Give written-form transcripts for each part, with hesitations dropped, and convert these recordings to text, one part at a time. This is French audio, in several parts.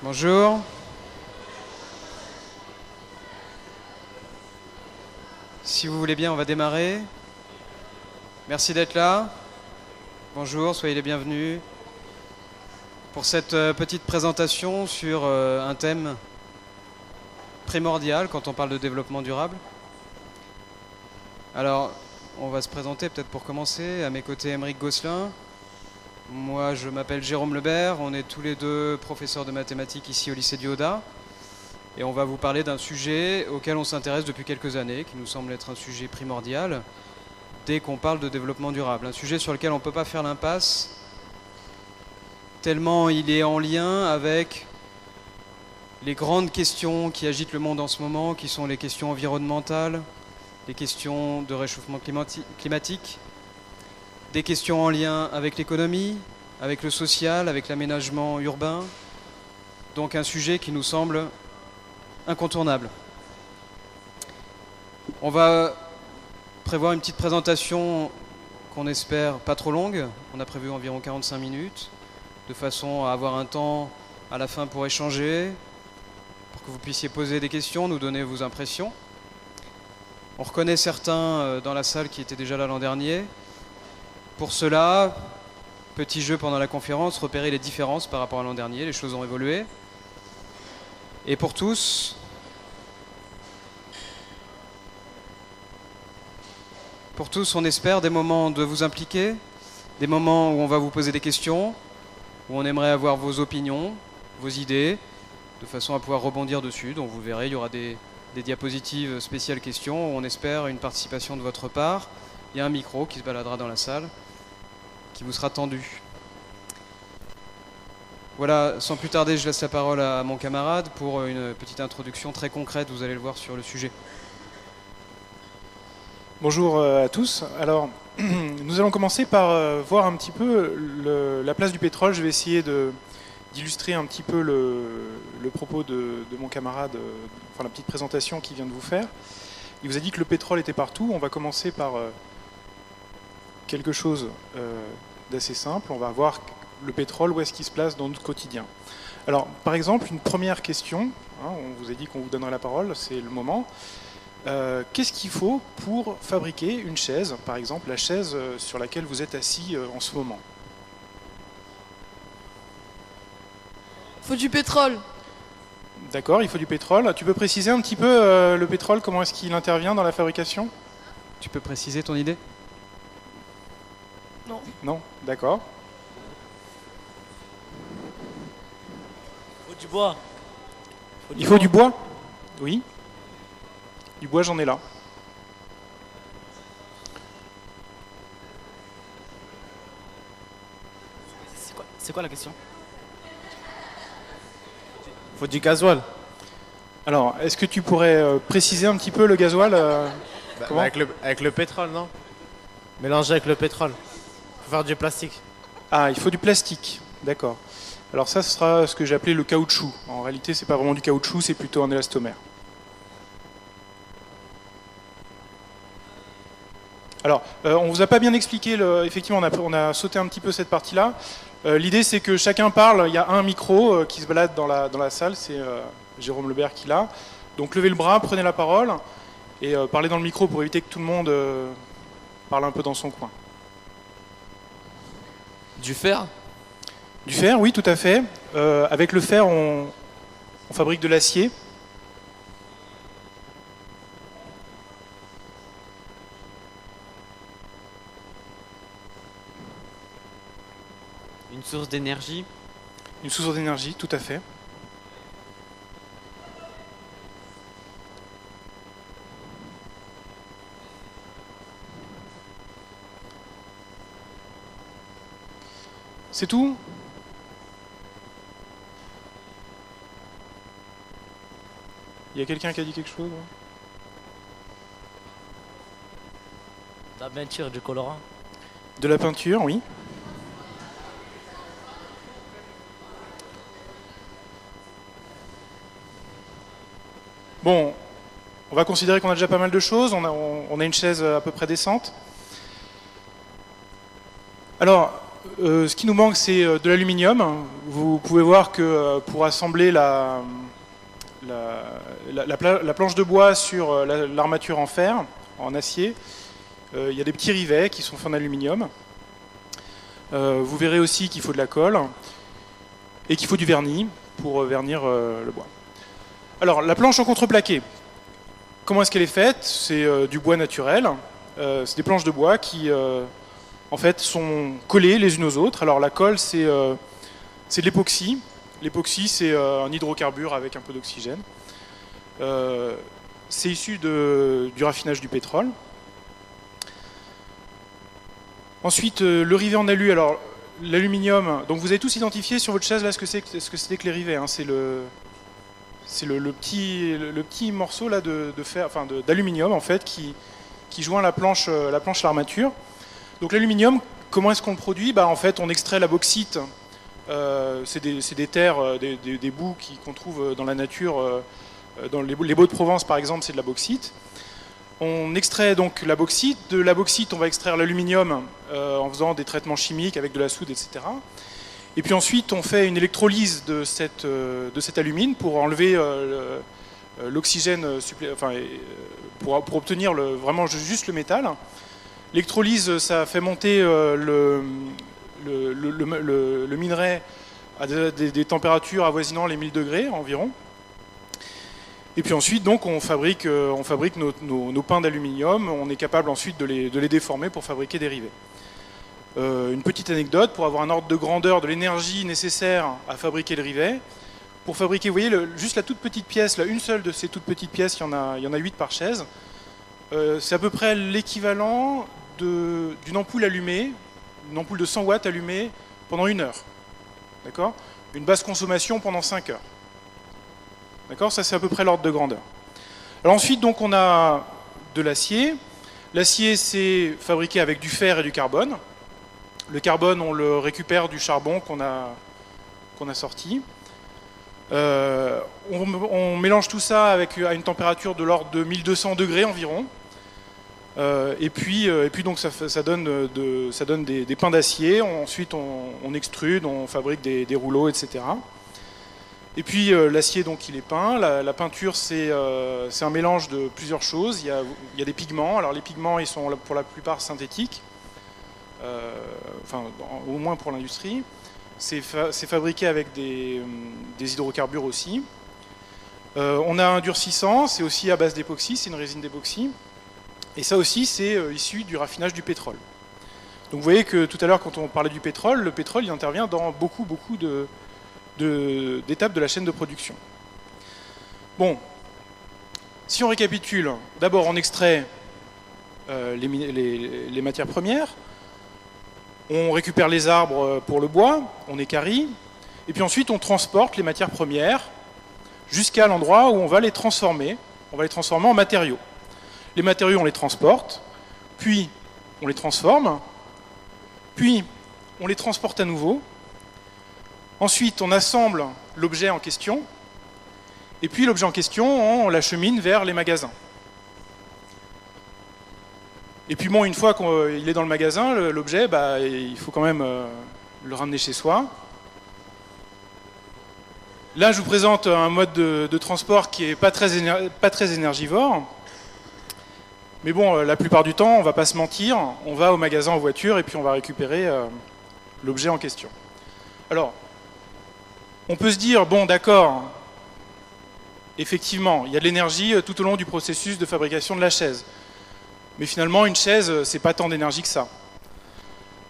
Bonjour. Si vous voulez bien, on va démarrer. Merci d'être là. Bonjour, soyez les bienvenus pour cette petite présentation sur un thème primordial quand on parle de développement durable. Alors, on va se présenter peut-être pour commencer. À mes côtés, Aymeric Gosselin. Moi, je m'appelle Jérôme Lebert. On est tous les deux professeurs de mathématiques ici au lycée du Haudat. Et on va vous parler d'un sujet auquel on s'intéresse depuis quelques années, qui nous semble être un sujet primordial dès qu'on parle de développement durable. Un sujet sur lequel on ne peut pas faire l'impasse, tellement il est en lien avec les grandes questions qui agitent le monde en ce moment, qui sont les questions environnementales, les questions de réchauffement climatique, des questions en lien avec l'économie, avec le social, avec l'aménagement urbain. Donc un sujet qui nous semble incontournable. On va prévoir une petite présentation qu'on espère pas trop longue. On a prévu environ 45 minutes, de façon à avoir un temps à la fin pour échanger, pour que vous puissiez poser des questions, nous donner vos impressions. On reconnaît certains dans la salle qui étaient déjà là l'an dernier. Pour cela, petit jeu pendant la conférence, repérer les différences par rapport à l'an dernier, les choses ont évolué. Et pour tous, on espère des moments de vous impliquer, des moments où on va vous poser des questions, où on aimerait avoir vos opinions, vos idées, de façon à pouvoir rebondir dessus. Donc vous verrez, il y aura des diapositives spéciales questions, où on espère une participation de votre part. Il y a un micro qui se baladera dans la salle, qui vous sera tendu. Voilà, sans plus tarder, je laisse la parole à mon camarade pour une petite introduction très concrète, vous allez le voir, sur le sujet. Bonjour à tous. Alors, nous allons commencer par voir un petit peu la place du pétrole. Je vais essayer d'illustrer un petit peu le propos de mon camarade, enfin la petite présentation qu'il vient de vous faire. Il vous a dit que le pétrole était partout. On va commencer par quelque chose d'assez simple. On va voir le pétrole, où est-ce qu'il se place dans notre quotidien. Alors, par exemple, une première question, hein, on vous a dit qu'on vous donnerait la parole, c'est le moment. Qu'est-ce qu'il faut pour fabriquer une chaise, par exemple la chaise sur laquelle vous êtes assis en ce moment? Il faut du pétrole. D'accord, il faut du pétrole. Tu peux préciser un petit peu le pétrole, comment est-ce qu'il intervient dans la fabrication? Tu peux préciser ton idée? Non. Non, d'accord. Il faut du bois. Il faut du bois? Oui. Du bois, j'en ai là. C'est quoi la question? Il faut du gasoil. Alors, est-ce que tu pourrais préciser un petit peu le gasoil comment Avec le pétrole, non? Mélanger avec le pétrole. Il faut faire du plastique. Ah, il faut du plastique. D'accord. Alors ça, ce sera ce que j'ai appelé le caoutchouc. En réalité, c'est pas vraiment du caoutchouc, c'est plutôt un élastomère. Alors, on vous a pas bien expliqué, effectivement, on a sauté un petit peu cette partie-là. L'idée, c'est que chacun parle, il y a un micro qui se balade dans la salle, c'est Jérôme Lebert qui l'a. Donc levez le bras, prenez la parole, et parlez dans le micro pour éviter que tout le monde parle un peu dans son coin. Du fer? Du fer, oui, tout à fait. Avec le fer, on fabrique de l'acier. Une source d'énergie? Une source d'énergie, tout à fait. C'est tout? Il y a quelqu'un qui a dit quelque chose? La peinture, du colorant. De la peinture, oui. Bon, on va considérer qu'on a déjà pas mal de choses. On a une chaise à peu près décente. Alors, ce qui nous manque, c'est de l'aluminium. vous pouvez voir que pour assembler la planche de bois sur l'armature en fer, en acier, il y a des petits rivets qui sont faits en aluminium. Vous verrez aussi qu'il faut de la colle et qu'il faut du vernis pour vernir le bois. Alors, la planche en contreplaqué, comment est-ce qu'elle est faite? C'est du bois naturel. C'est des planches de bois qui, en fait, sont collées les unes aux autres. Alors, la colle, c'est de l'époxy. L'époxy, c'est un hydrocarbure avec un peu d'oxygène. C'est issu du raffinage du pétrole. Ensuite, le rivet en alu. Alors, l'aluminium. Donc, vous avez tous identifié sur votre chaise là ce que c'était que les rivets. Hein. C'est le petit morceau là de fer, enfin d'aluminium en fait, qui joint la planche à l'armature. Donc, l'aluminium, comment est-ce qu'on le produit? En fait, on extrait la bauxite. C'est des terres, des boues qu'on trouve dans la nature. Dans les baux de Provence, par exemple, c'est de la bauxite. On extrait donc la bauxite. De la bauxite, on va extraire l'aluminium en faisant des traitements chimiques avec de la soude, etc. Et puis ensuite, on fait une électrolyse de cet alumine pour enlever l'oxygène, pour obtenir vraiment juste le métal. L'électrolyse, ça fait monter le minerai à des températures avoisinant les 1000 degrés environ. Et puis ensuite, donc, on fabrique nos pains d'aluminium. On est capable ensuite de les déformer pour fabriquer des rivets. Une petite anecdote, pour avoir un ordre de grandeur de l'énergie nécessaire à fabriquer le rivet. Pour fabriquer, vous voyez, juste la toute petite pièce, là, une seule de ces toutes petites pièces, il y en a 8 par chaise. C'est à peu près l'équivalent d'une ampoule allumée, une ampoule de 100 watts allumée pendant 1 heure. D'accord? Une basse consommation pendant 5 heures. D'accord? Ça, c'est à peu près l'ordre de grandeur. Alors ensuite, donc, on a de l'acier. L'acier, c'est fabriqué avec du fer et du carbone. Le carbone, on le récupère du charbon qu'on a sorti. On mélange tout ça à une température de l'ordre de 1200 degrés environ. Et puis donc ça donne des pains d'acier. Ensuite, on extrude, on fabrique des rouleaux, etc. Et puis l'acier, donc, il est peint. La peinture, c'est un mélange de plusieurs choses. Il y a des pigments. Alors les pigments, ils sont pour la plupart synthétiques, au moins pour l'industrie. C'est fabriqué avec des hydrocarbures aussi. On a un durcissant, c'est aussi à base d'époxy, c'est une résine d'époxy. Et ça aussi, c'est issu du raffinage du pétrole. Donc vous voyez que tout à l'heure, quand on parlait du pétrole, le pétrole, il intervient dans beaucoup d'étapes de la chaîne de production. Bon, si on récapitule, d'abord on extrait les matières premières, on récupère les arbres pour le bois, on équarrit, et puis ensuite on transporte les matières premières jusqu'à l'endroit où on va les transformer. On va les transformer en matériaux. Les matériaux, on les transporte, puis on les transforme, puis on les transporte à nouveau. Ensuite, on assemble l'objet en question, et puis l'objet en question, on l'achemine vers les magasins. Et puis bon, une fois qu'il est dans le magasin, l'objet, il faut quand même le ramener chez soi. Là, je vous présente un mode de transport qui n'est pas très énergivore. Mais bon, la plupart du temps, on ne va pas se mentir, on va au magasin en voiture et puis on va récupérer l'objet en question. Alors, on peut se dire, bon d'accord, effectivement, il y a de l'énergie tout au long du processus de fabrication de la chaise. Mais finalement, une chaise, c'est pas tant d'énergie que ça.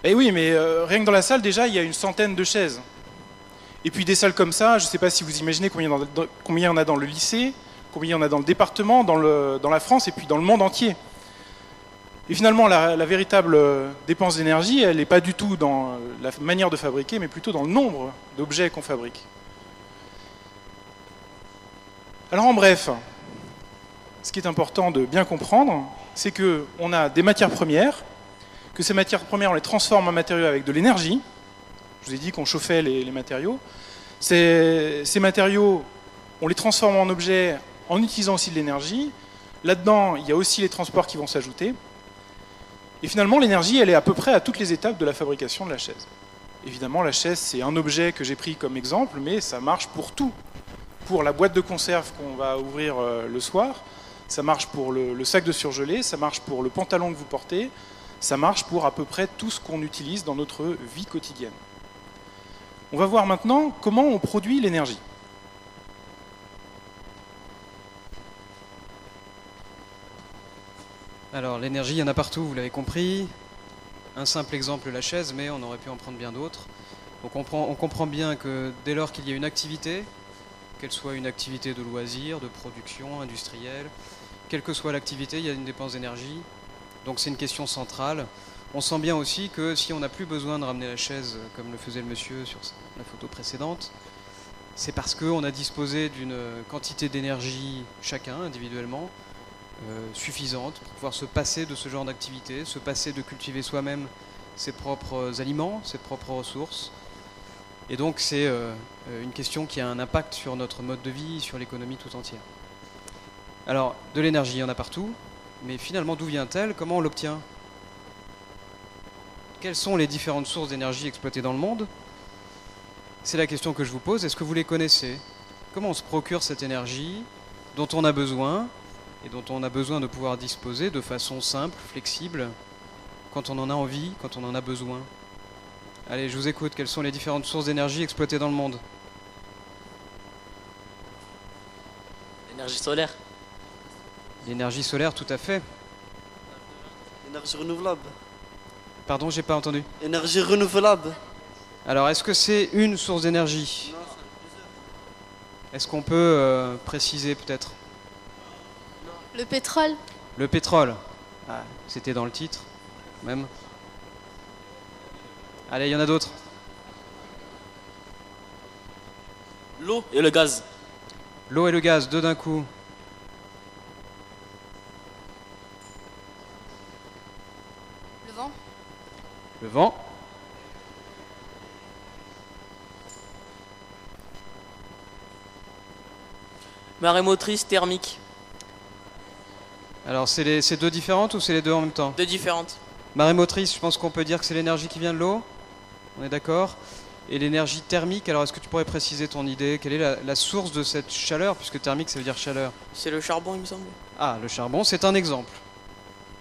Eh oui, mais rien que dans la salle, déjà, il y a une centaine de chaises. Et puis des salles comme ça, je ne sais pas si vous imaginez combien il y en a dans le lycée, combien il y en a dans le département, dans la France et puis dans le monde entier. Et finalement, la véritable dépense d'énergie, elle n'est pas du tout dans la manière de fabriquer, mais plutôt dans le nombre d'objets qu'on fabrique. Alors en bref, ce qui est important de bien comprendre, c'est qu'on a des matières premières, que ces matières premières, on les transforme en matériaux avec de l'énergie. Je vous ai dit qu'on chauffait les matériaux. Ces matériaux, on les transforme en objets en utilisant aussi de l'énergie. Là-dedans, il y a aussi les transports qui vont s'ajouter. Et finalement, l'énergie, elle est à peu près à toutes les étapes de la fabrication de la chaise. Évidemment, la chaise, c'est un objet que j'ai pris comme exemple, mais ça marche pour tout. Pour la boîte de conserve qu'on va ouvrir le soir, ça marche pour le sac de surgelé, ça marche pour le pantalon que vous portez, ça marche pour à peu près tout ce qu'on utilise dans notre vie quotidienne. On va voir maintenant comment on produit l'énergie. Alors l'énergie, il y en a partout, vous l'avez compris. Un simple exemple, la chaise, mais on aurait pu en prendre bien d'autres. Donc on comprend bien que dès lors qu'il y a une activité, qu'elle soit une activité de loisir, de production, industrielle, quelle que soit l'activité, il y a une dépense d'énergie. Donc c'est une question centrale. On sent bien aussi que si on n'a plus besoin de ramener la chaise, comme le faisait le monsieur sur la photo précédente, c'est parce qu'on a disposé d'une quantité d'énergie chacun, individuellement, suffisante pour pouvoir se passer de ce genre d'activité, se passer de cultiver soi-même ses propres aliments, ses propres ressources. Et donc c'est une question qui a un impact sur notre mode de vie, sur l'économie tout entière. Alors, de l'énergie, il y en a partout, mais finalement, d'où vient-elle? Comment on l'obtient? Quelles sont les différentes sources d'énergie exploitées dans le monde? C'est la question que je vous pose. Est-ce que vous les connaissez? Comment on se procure cette énergie dont on a besoin et dont on a besoin de pouvoir disposer de façon simple, flexible, quand on en a envie, quand on en a besoin? Allez, je vous écoute. Quelles sont les différentes sources d'énergie exploitées dans le monde? L'énergie solaire. L'énergie solaire, tout à fait. Énergie renouvelable. Pardon, j'ai pas entendu. Énergie renouvelable. Alors, est-ce que c'est une source d'énergie? Est-ce qu'on peut préciser peut-être? Le pétrole. Le pétrole. Ah, c'était dans le titre, même. Allez, il y en a d'autres. L'eau et le gaz. L'eau et le gaz, deux d'un coup. Le vent. Le vent. Marée motrice thermique. Alors, c'est deux différentes ou c'est les deux en même temps? Deux différentes. Marée motrice, je pense qu'on peut dire que c'est l'énergie qui vient de l'eau. On est d'accord? Et l'énergie thermique, alors est-ce que tu pourrais préciser ton idée? Quelle est la source de cette chaleur? Puisque thermique, ça veut dire chaleur. C'est le charbon, il me semble. Ah, le charbon, c'est un exemple.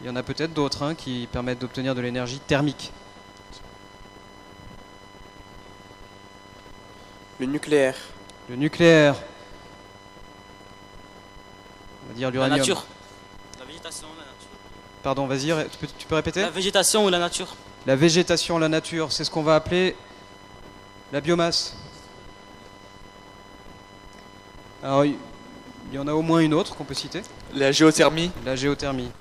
Il y en a peut-être d'autres hein, qui permettent d'obtenir de l'énergie thermique. Le nucléaire. Le nucléaire. On va dire La l'uranium. nature. La végétation, la nature. Pardon, vas-y, tu peux répéter? La végétation ou la nature. La végétation, la nature, c'est ce qu'on va appeler la biomasse. Alors, il y en a au moins une autre qu'on peut citer. La géothermie. La géothermie.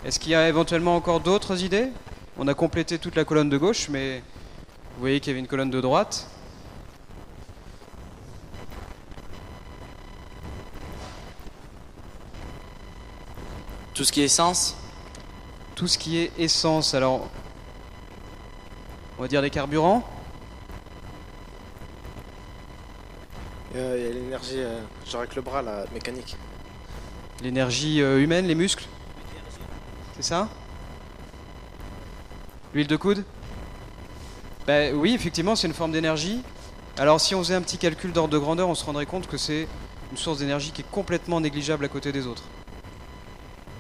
Est-ce qu'il y a éventuellement encore d'autres idées? On a complété toute la colonne de gauche, mais vous voyez qu'il y avait une colonne de droite. Tout ce qui est essence. Tout ce qui est essence, alors on va dire les carburants. Il y a l'énergie, genre avec le bras, la mécanique. L'énergie humaine, les muscles. C'est ça? L'huile de coude? Ben oui, effectivement, c'est une forme d'énergie. Alors si on faisait un petit calcul d'ordre de grandeur, on se rendrait compte que c'est une source d'énergie qui est complètement négligeable à côté des autres.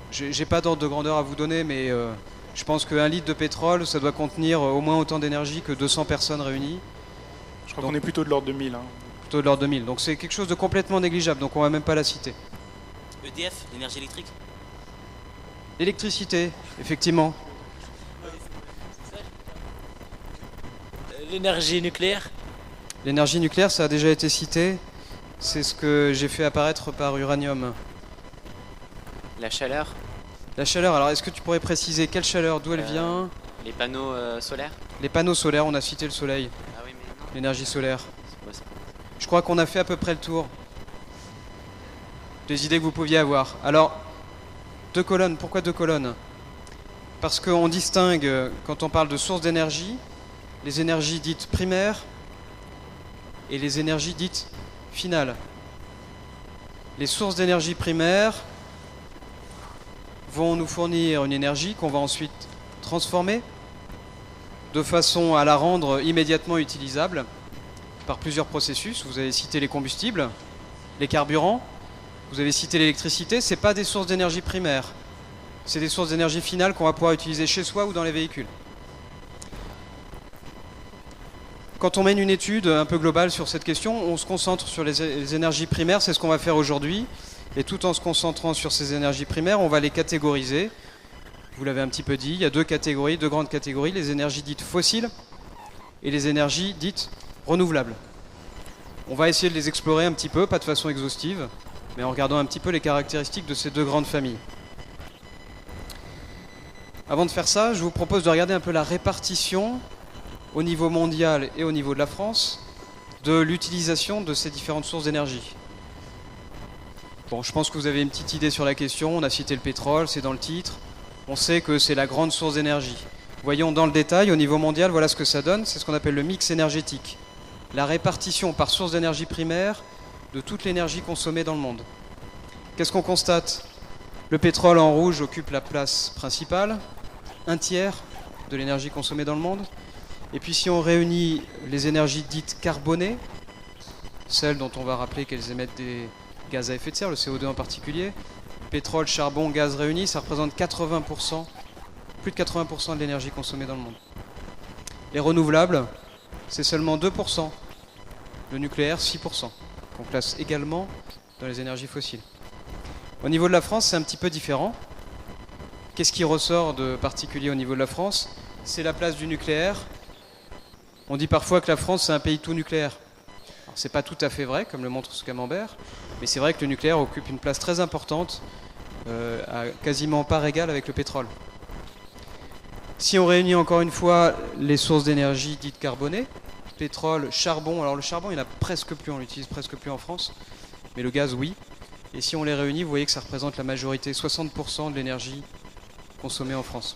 J'ai pas d'ordre de grandeur à vous donner, mais je pense qu'un litre de pétrole, ça doit contenir au moins autant d'énergie que 200 personnes réunies. Je crois qu'on est plutôt de l'ordre de 1000. Hein. Plutôt de l'ordre de 1000. Donc c'est quelque chose de complètement négligeable, donc on va même pas la citer. EDF, l'énergie électrique. L'électricité, effectivement. L'énergie nucléaire. L'énergie nucléaire, ça a déjà été cité. C'est ce que j'ai fait apparaître par uranium. La chaleur. La chaleur, alors est-ce que tu pourrais préciser quelle chaleur, d'où elle vient? Les panneaux solaires. Les panneaux solaires, on a cité le soleil, Ah oui, mais non. l'énergie solaire. C'est quoi ça? Je crois qu'on a fait à peu près le tour des idées que vous pouviez avoir. Alors, deux colonnes, pourquoi deux colonnes? Parce qu'on distingue, quand on parle de sources d'énergie, les énergies dites primaires et les énergies dites finales. Les sources d'énergie primaires vont nous fournir une énergie qu'on va ensuite transformer. de façon à la rendre immédiatement utilisable par plusieurs processus. Vous avez cité les combustibles, les carburants, vous avez cité l'électricité. Ce n'est pas des sources d'énergie primaires, c'est des sources d'énergie finale qu'on va pouvoir utiliser chez soi ou dans les véhicules. Quand on mène une étude un peu globale sur cette question, on se concentre sur les énergies primaires, c'est ce qu'on va faire aujourd'hui. Et tout en se concentrant sur ces énergies primaires, on va les catégoriser. Vous l'avez un petit peu dit, il y a deux grandes catégories, les énergies dites fossiles et les énergies dites renouvelables. On va essayer de les explorer un petit peu, pas de façon exhaustive, mais en regardant un petit peu les caractéristiques de ces deux grandes familles. Avant de faire ça, je vous propose de regarder un peu la répartition au niveau mondial et au niveau de la France de l'utilisation de ces différentes sources d'énergie. Bon, je pense que vous avez une petite idée sur la question, on a cité le pétrole, c'est dans le titre. On sait que c'est la grande source d'énergie. Voyons dans le détail, au niveau mondial, voilà ce que ça donne. C'est ce qu'on appelle le mix énergétique. La répartition par source d'énergie primaire de toute l'énergie consommée dans le monde. Qu'est-ce qu'on constate? Le pétrole en rouge occupe la place principale, 1/3 de l'énergie consommée dans le monde. Et puis si on réunit les énergies dites carbonées, celles dont on va rappeler qu'elles émettent des gaz à effet de serre, le CO2 en particulier, pétrole, charbon, gaz réunis, ça représente 80%, plus de 80% de l'énergie consommée dans le monde. Les renouvelables, c'est seulement 2%. Le nucléaire, 6%, qu'on classe également dans les énergies fossiles. Au niveau de la France, c'est un petit peu différent. Qu'est-ce qui ressort de particulier au niveau de la France? C'est la place du nucléaire. On dit parfois que la France, c'est un pays tout nucléaire. C'est pas tout à fait vrai, comme le montre ce camembert, mais c'est vrai que le nucléaire occupe une place très importante, à quasiment part égale avec le pétrole. Si on réunit encore une fois les sources d'énergie dites carbonées, pétrole, charbon, alors le charbon il n'y en a presque plus, on l'utilise presque plus en France, mais le gaz oui, et si on les réunit, vous voyez que ça représente la majorité, 60% de l'énergie consommée en France.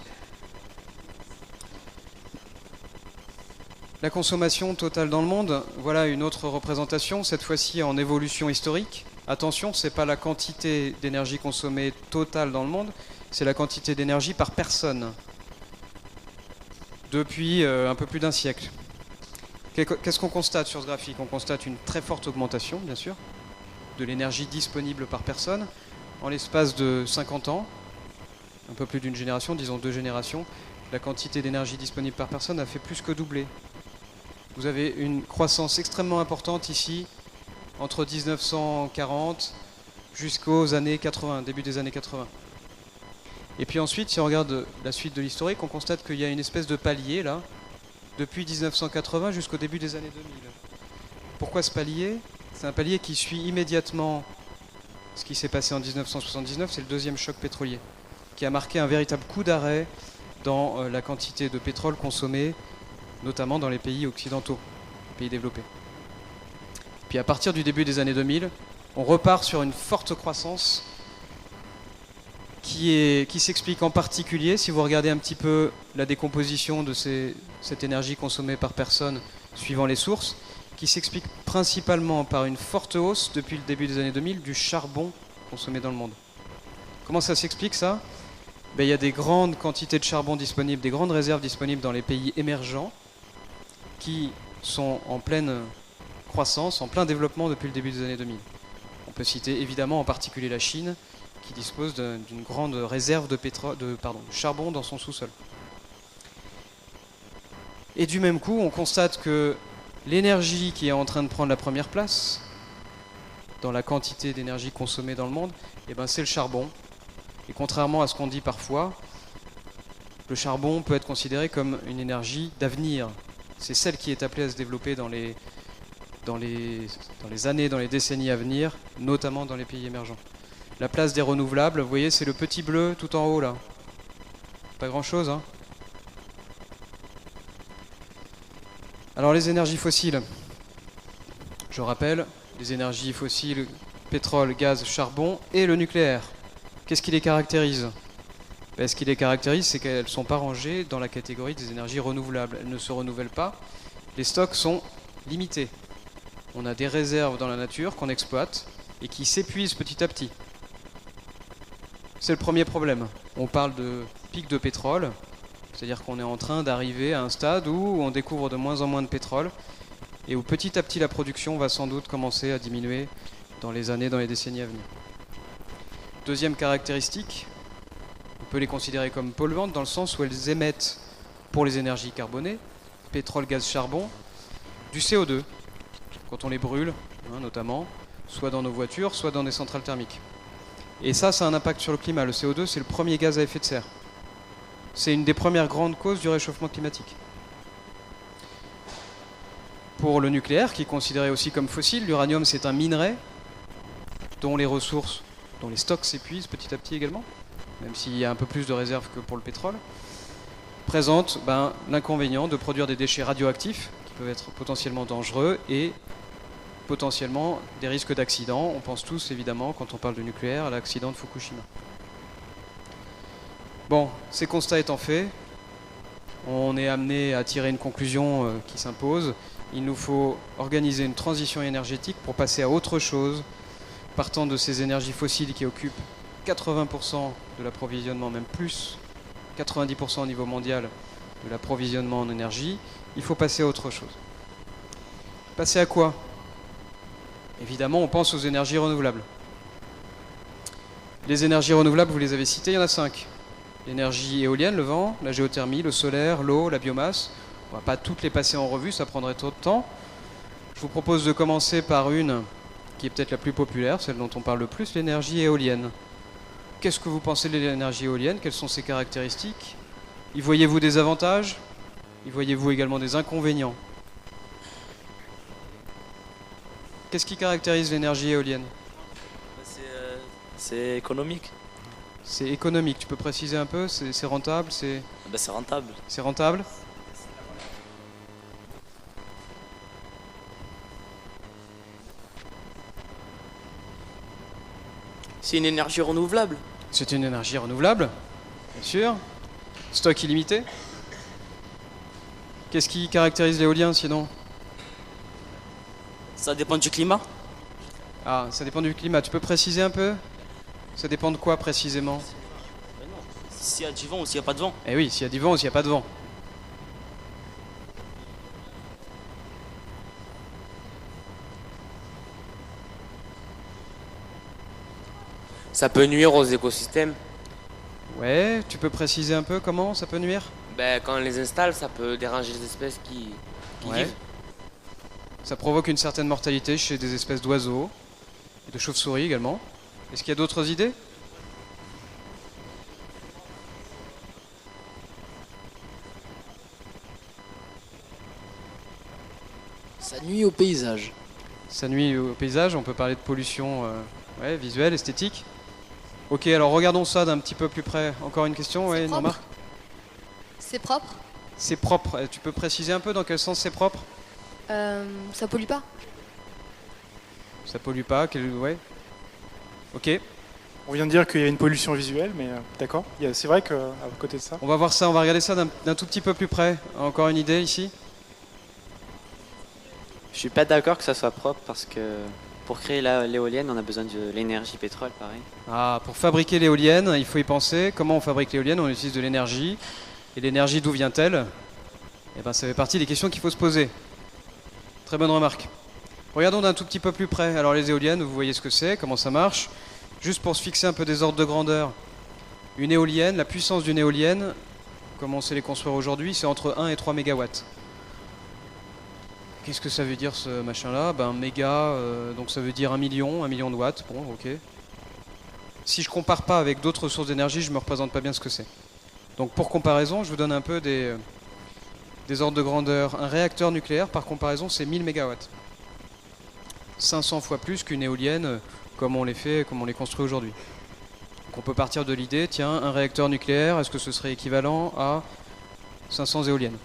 La consommation totale dans le monde, voilà une autre représentation, cette fois-ci en évolution historique. Attention, ce n'est pas la quantité d'énergie consommée totale dans le monde, c'est la quantité d'énergie par personne, depuis un peu plus d'un siècle. Qu'est-ce qu'on constate sur ce graphique? On constate une très forte augmentation, bien sûr, de l'énergie disponible par personne. En l'espace de 50 ans, un peu plus d'une génération, disons 2 générations, la quantité d'énergie disponible par personne a fait plus que doubler. Vous avez une croissance extrêmement importante ici, entre 1940 jusqu'aux années 80, début des années 80. Et puis ensuite, si on regarde la suite de l'historique, on constate qu'il y a une espèce de palier, là, depuis 1980 jusqu'au début des années 2000. Pourquoi ce palier? C'est un palier qui suit immédiatement ce qui s'est passé en 1979, c'est le deuxième choc pétrolier, qui a marqué un véritable coup d'arrêt dans la quantité de pétrole consommée, notamment dans les pays occidentaux, les pays développés. Puis à partir du début des années 2000, on repart sur une forte croissance qui s'explique en particulier, si vous regardez un petit peu la décomposition de cette énergie consommée par personne suivant les sources, qui s'explique principalement par une forte hausse depuis le début des années 2000 du charbon consommé dans le monde. Comment ça s'explique ça? Il y a des grandes quantités de charbon disponibles, des grandes réserves disponibles dans les pays émergents qui sont en pleine croissance, en plein développement depuis le début des années 2000. On peut citer évidemment en particulier la Chine qui dispose d'une grande réserve de charbon dans son sous-sol. Et du même coup, on constate que l'énergie qui est en train de prendre la première place dans la quantité d'énergie consommée dans le monde, c'est le charbon. Et contrairement à ce qu'on dit parfois, le charbon peut être considéré comme une énergie d'avenir. C'est celle qui est appelée à se développer dans les années, dans les décennies à venir, notamment dans les pays émergents. La place des renouvelables, vous voyez, c'est le petit bleu tout en haut là. Pas grand-chose, hein. Alors les énergies fossiles, je rappelle, les énergies fossiles, pétrole, gaz, charbon et le nucléaire. Qu'est-ce qui les caractérise? Ce qui les caractérise, c'est qu'elles ne sont pas rangées dans la catégorie des énergies renouvelables. Elles ne se renouvellent pas. Les stocks sont limités. On a des réserves dans la nature qu'on exploite et qui s'épuisent petit à petit. C'est le premier problème. On parle de pics de pétrole. C'est-à-dire qu'on est en train d'arriver à un stade où on découvre de moins en moins de pétrole et où petit à petit la production va sans doute commencer à diminuer dans les années, dans les décennies à venir. Deuxième caractéristique, on peut les considérer comme polluantes dans le sens où elles émettent, pour les énergies carbonées, pétrole, gaz, charbon, du CO2, quand on les brûle, notamment, soit dans nos voitures, soit dans des centrales thermiques. Et ça a un impact sur le climat. Le CO2, c'est le premier gaz à effet de serre. C'est une des premières grandes causes du réchauffement climatique. Pour le nucléaire, qui est considéré aussi comme fossile, l'uranium, c'est un minerai dont les ressources, dont les stocks s'épuisent petit à petit également, même s'il y a un peu plus de réserves que pour le pétrole, présente l'inconvénient de produire des déchets radioactifs qui peuvent être potentiellement dangereux et potentiellement des risques d'accident. On pense tous évidemment, quand on parle de nucléaire, à l'accident de Fukushima. Bon, ces constats étant faits, on est amené à tirer une conclusion qui s'impose. Il nous faut organiser une transition énergétique pour passer à autre chose, partant de ces énergies fossiles qui occupent 80% de l'approvisionnement, même plus, 90% au niveau mondial de l'approvisionnement en énergie. Il faut passer à autre chose. Passer à quoi ? Évidemment, on pense aux énergies renouvelables. Les énergies renouvelables, vous les avez citées, il y en a 5. L'énergie éolienne, le vent, la géothermie, le solaire, l'eau, la biomasse. On ne va pas toutes les passer en revue, ça prendrait trop de temps. Je vous propose de commencer par une qui est peut-être la plus populaire, celle dont on parle le plus, l'énergie éolienne. Qu'est-ce que vous pensez de l'énergie éolienne? Quelles sont ses caractéristiques? Y voyez-vous des avantages? Y voyez-vous également des inconvénients? Qu'est-ce qui caractérise l'énergie éolienne? C'est économique. C'est économique, tu peux préciser un peu? C'est rentable? C'est rentable. C'est rentable? C'est une énergie renouvelable. C'est une énergie renouvelable, bien sûr. Stock illimité. Qu'est-ce qui caractérise l'éolien sinon? Ça dépend du climat. Ah, ça dépend du climat. Tu peux préciser un peu? Ça dépend de quoi précisément? S'il y a du vent ou s'il n'y a pas de vent. Eh oui, s'il y a du vent ou s'il n'y a pas de vent. Ça peut nuire aux écosystèmes. Ouais, tu peux préciser un peu comment ça peut nuire? Ben, quand on les installe, ça peut déranger les espèces qui Ouais. vivent. Ça provoque une certaine mortalité chez des espèces d'oiseaux et de chauves-souris également. Est-ce qu'il y a d'autres idées? Ça nuit au paysage. Ça nuit au paysage, on peut parler de pollution visuelle, esthétique. Ok, alors regardons ça d'un petit peu plus près. Encore une question, C'est ouais, une propre remarque? C'est propre. C'est propre. Tu peux préciser un peu dans quel sens c'est propre? Ça pollue pas. Ça pollue pas, ouais. Ok, On vient de dire qu'il y a une pollution visuelle, mais d'accord. C'est vrai qu'à côté de ça. on va voir ça, on va regarder ça d'un tout petit peu plus près. Encore une idée ici? Je suis pas d'accord que ça soit propre parce que pour créer l'éolienne, on a besoin de l'énergie pétrole, pareil. Ah, pour fabriquer l'éolienne, il faut y penser. Comment on fabrique l'éolienne? On utilise de l'énergie. Et l'énergie, d'où vient-elle? Eh ben, ça fait partie des questions qu'il faut se poser. Très bonne remarque. Regardons d'un tout petit peu plus près. Alors les éoliennes, vous voyez ce que c'est, comment ça marche. Juste pour se fixer un peu des ordres de grandeur. Une éolienne, la puissance d'une éolienne, comme on sait les construire aujourd'hui, c'est entre 1 et 3 mégawatts. Qu'est-ce que ça veut dire ce machin-là? Ben méga, donc ça veut dire 1 million de watts. Bon, ok. Si je compare pas avec d'autres sources d'énergie, je me représente pas bien ce que c'est. Donc pour comparaison, je vous donne un peu des ordres de grandeur. Un réacteur nucléaire, par comparaison, c'est 1000 mégawatts. 500 fois plus qu'une éolienne, comme on les construit aujourd'hui. Donc on peut partir de l'idée, tiens, un réacteur nucléaire, est-ce que ce serait équivalent à 500 éoliennes?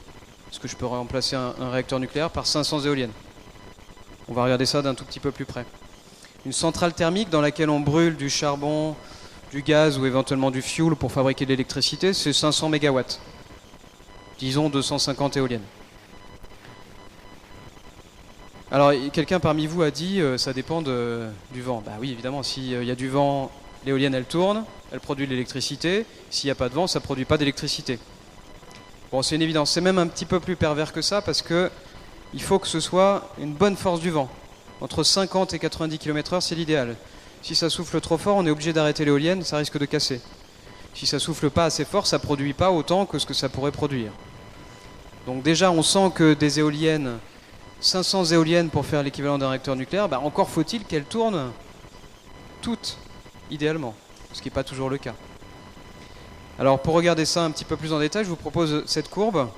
Est-ce que je peux remplacer un réacteur nucléaire par 500 éoliennes? On va regarder ça d'un tout petit peu plus près. Une centrale thermique dans laquelle on brûle du charbon, du gaz ou éventuellement du fioul pour fabriquer de l'électricité, c'est 500 mégawatts. Disons 250 éoliennes. Alors, quelqu'un parmi vous a dit ça dépend du vent. Bah oui, évidemment, s'il y a du vent, l'éolienne elle tourne, elle produit de l'électricité. S'il n'y a pas de vent, ça ne produit pas d'électricité. Bon, c'est une évidence. C'est même un petit peu plus pervers que ça parce que il faut que ce soit une bonne force du vent. Entre 50 et 90 km/h, c'est l'idéal. Si ça souffle trop fort, on est obligé d'arrêter l'éolienne, ça risque de casser. Si ça souffle pas assez fort, ça produit pas autant que ce que ça pourrait produire. Donc déjà, on sent que des éoliennes, 500 éoliennes pour faire l'équivalent d'un réacteur nucléaire, bah encore faut-il qu'elles tournent toutes, idéalement, ce qui n'est pas toujours le cas. Alors pour regarder ça un petit peu plus en détail, je vous propose cette courbe.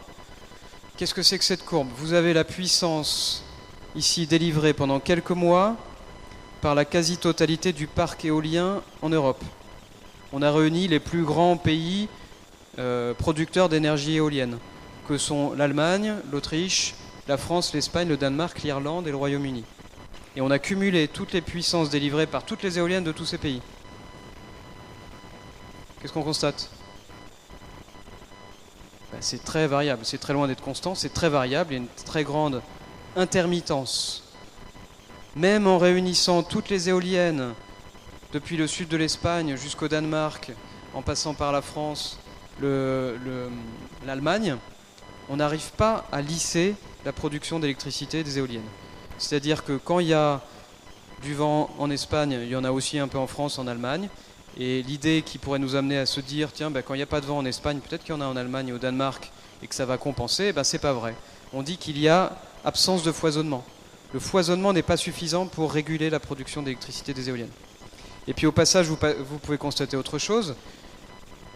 Qu'est-ce que c'est que cette courbe? Vous avez la puissance ici délivrée pendant quelques mois par la quasi-totalité du parc éolien en Europe. On a réuni les plus grands pays producteurs d'énergie éolienne, que sont l'Allemagne, l'Autriche, la France, l'Espagne, le Danemark, l'Irlande et le Royaume-Uni. Et on a cumulé toutes les puissances délivrées par toutes les éoliennes de tous ces pays. Qu'est-ce qu'on constate? C'est très variable, c'est très loin d'être constant, c'est très variable, il y a une très grande intermittence. Même en réunissant toutes les éoliennes, depuis le sud de l'Espagne jusqu'au Danemark, en passant par la France, l'Allemagne, on n'arrive pas à lisser la production d'électricité des éoliennes. C'est-à-dire que quand il y a du vent en Espagne, il y en a aussi un peu en France, en Allemagne. Et l'idée qui pourrait nous amener à se dire, tiens, quand il n'y a pas de vent en Espagne, peut-être qu'il y en a en Allemagne et au Danemark, et que ça va compenser, c'est pas vrai. On dit qu'il y a absence de foisonnement. Le foisonnement n'est pas suffisant pour réguler la production d'électricité des éoliennes. Et puis au passage, vous pouvez constater autre chose,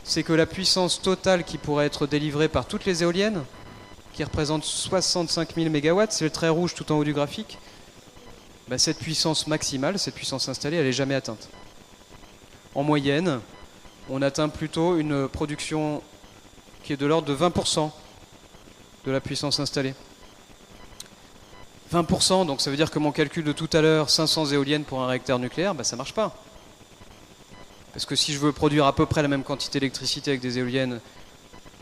c'est que la puissance totale qui pourrait être délivrée par toutes les éoliennes, qui représente 65 000 MW, c'est le trait rouge tout en haut du graphique, cette puissance maximale, cette puissance installée, elle n'est jamais atteinte. En moyenne, on atteint plutôt une production qui est de l'ordre de 20% de la puissance installée. 20%, donc ça veut dire que mon calcul de tout à l'heure, 500 éoliennes pour un réacteur nucléaire, ça ne marche pas. Parce que si je veux produire à peu près la même quantité d'électricité avec des éoliennes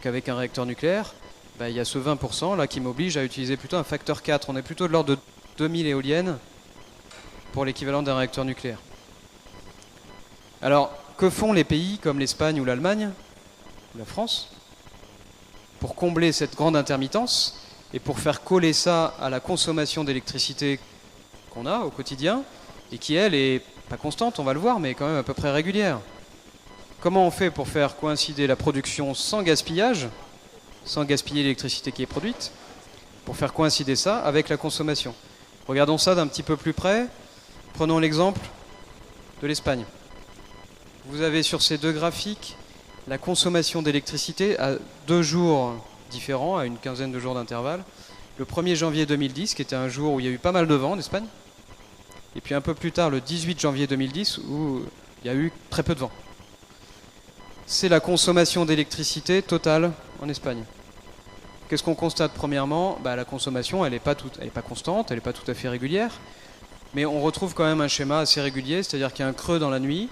qu'avec un réacteur nucléaire, il y a ce 20% là qui m'oblige à utiliser plutôt un facteur 4. On est plutôt de l'ordre de 2000 éoliennes pour l'équivalent d'un réacteur nucléaire. Alors, que font les pays comme l'Espagne ou l'Allemagne, ou la France, pour combler cette grande intermittence et pour faire coller ça à la consommation d'électricité qu'on a au quotidien et qui, elle, est pas constante, on va le voir, mais quand même à peu près régulière. Comment on fait pour faire coïncider la production sans gaspillage, sans gaspiller l'électricité qui est produite, pour faire coïncider ça avec la consommation? Regardons ça d'un petit peu plus près. Prenons l'exemple de l'Espagne. Vous avez sur ces deux graphiques la consommation d'électricité à 2 jours différents, à une quinzaine de jours d'intervalle. Le 1er janvier 2010, qui était un jour où il y a eu pas mal de vent en Espagne, et puis un peu plus tard, le 18 janvier 2010, où il y a eu très peu de vent. C'est la consommation d'électricité totale en Espagne. Qu'est-ce qu'on constate premièrement? La consommation, elle n'est pas constante, elle n'est pas tout à fait régulière, mais on retrouve quand même un schéma assez régulier, c'est-à-dire qu'il y a un creux dans la nuit,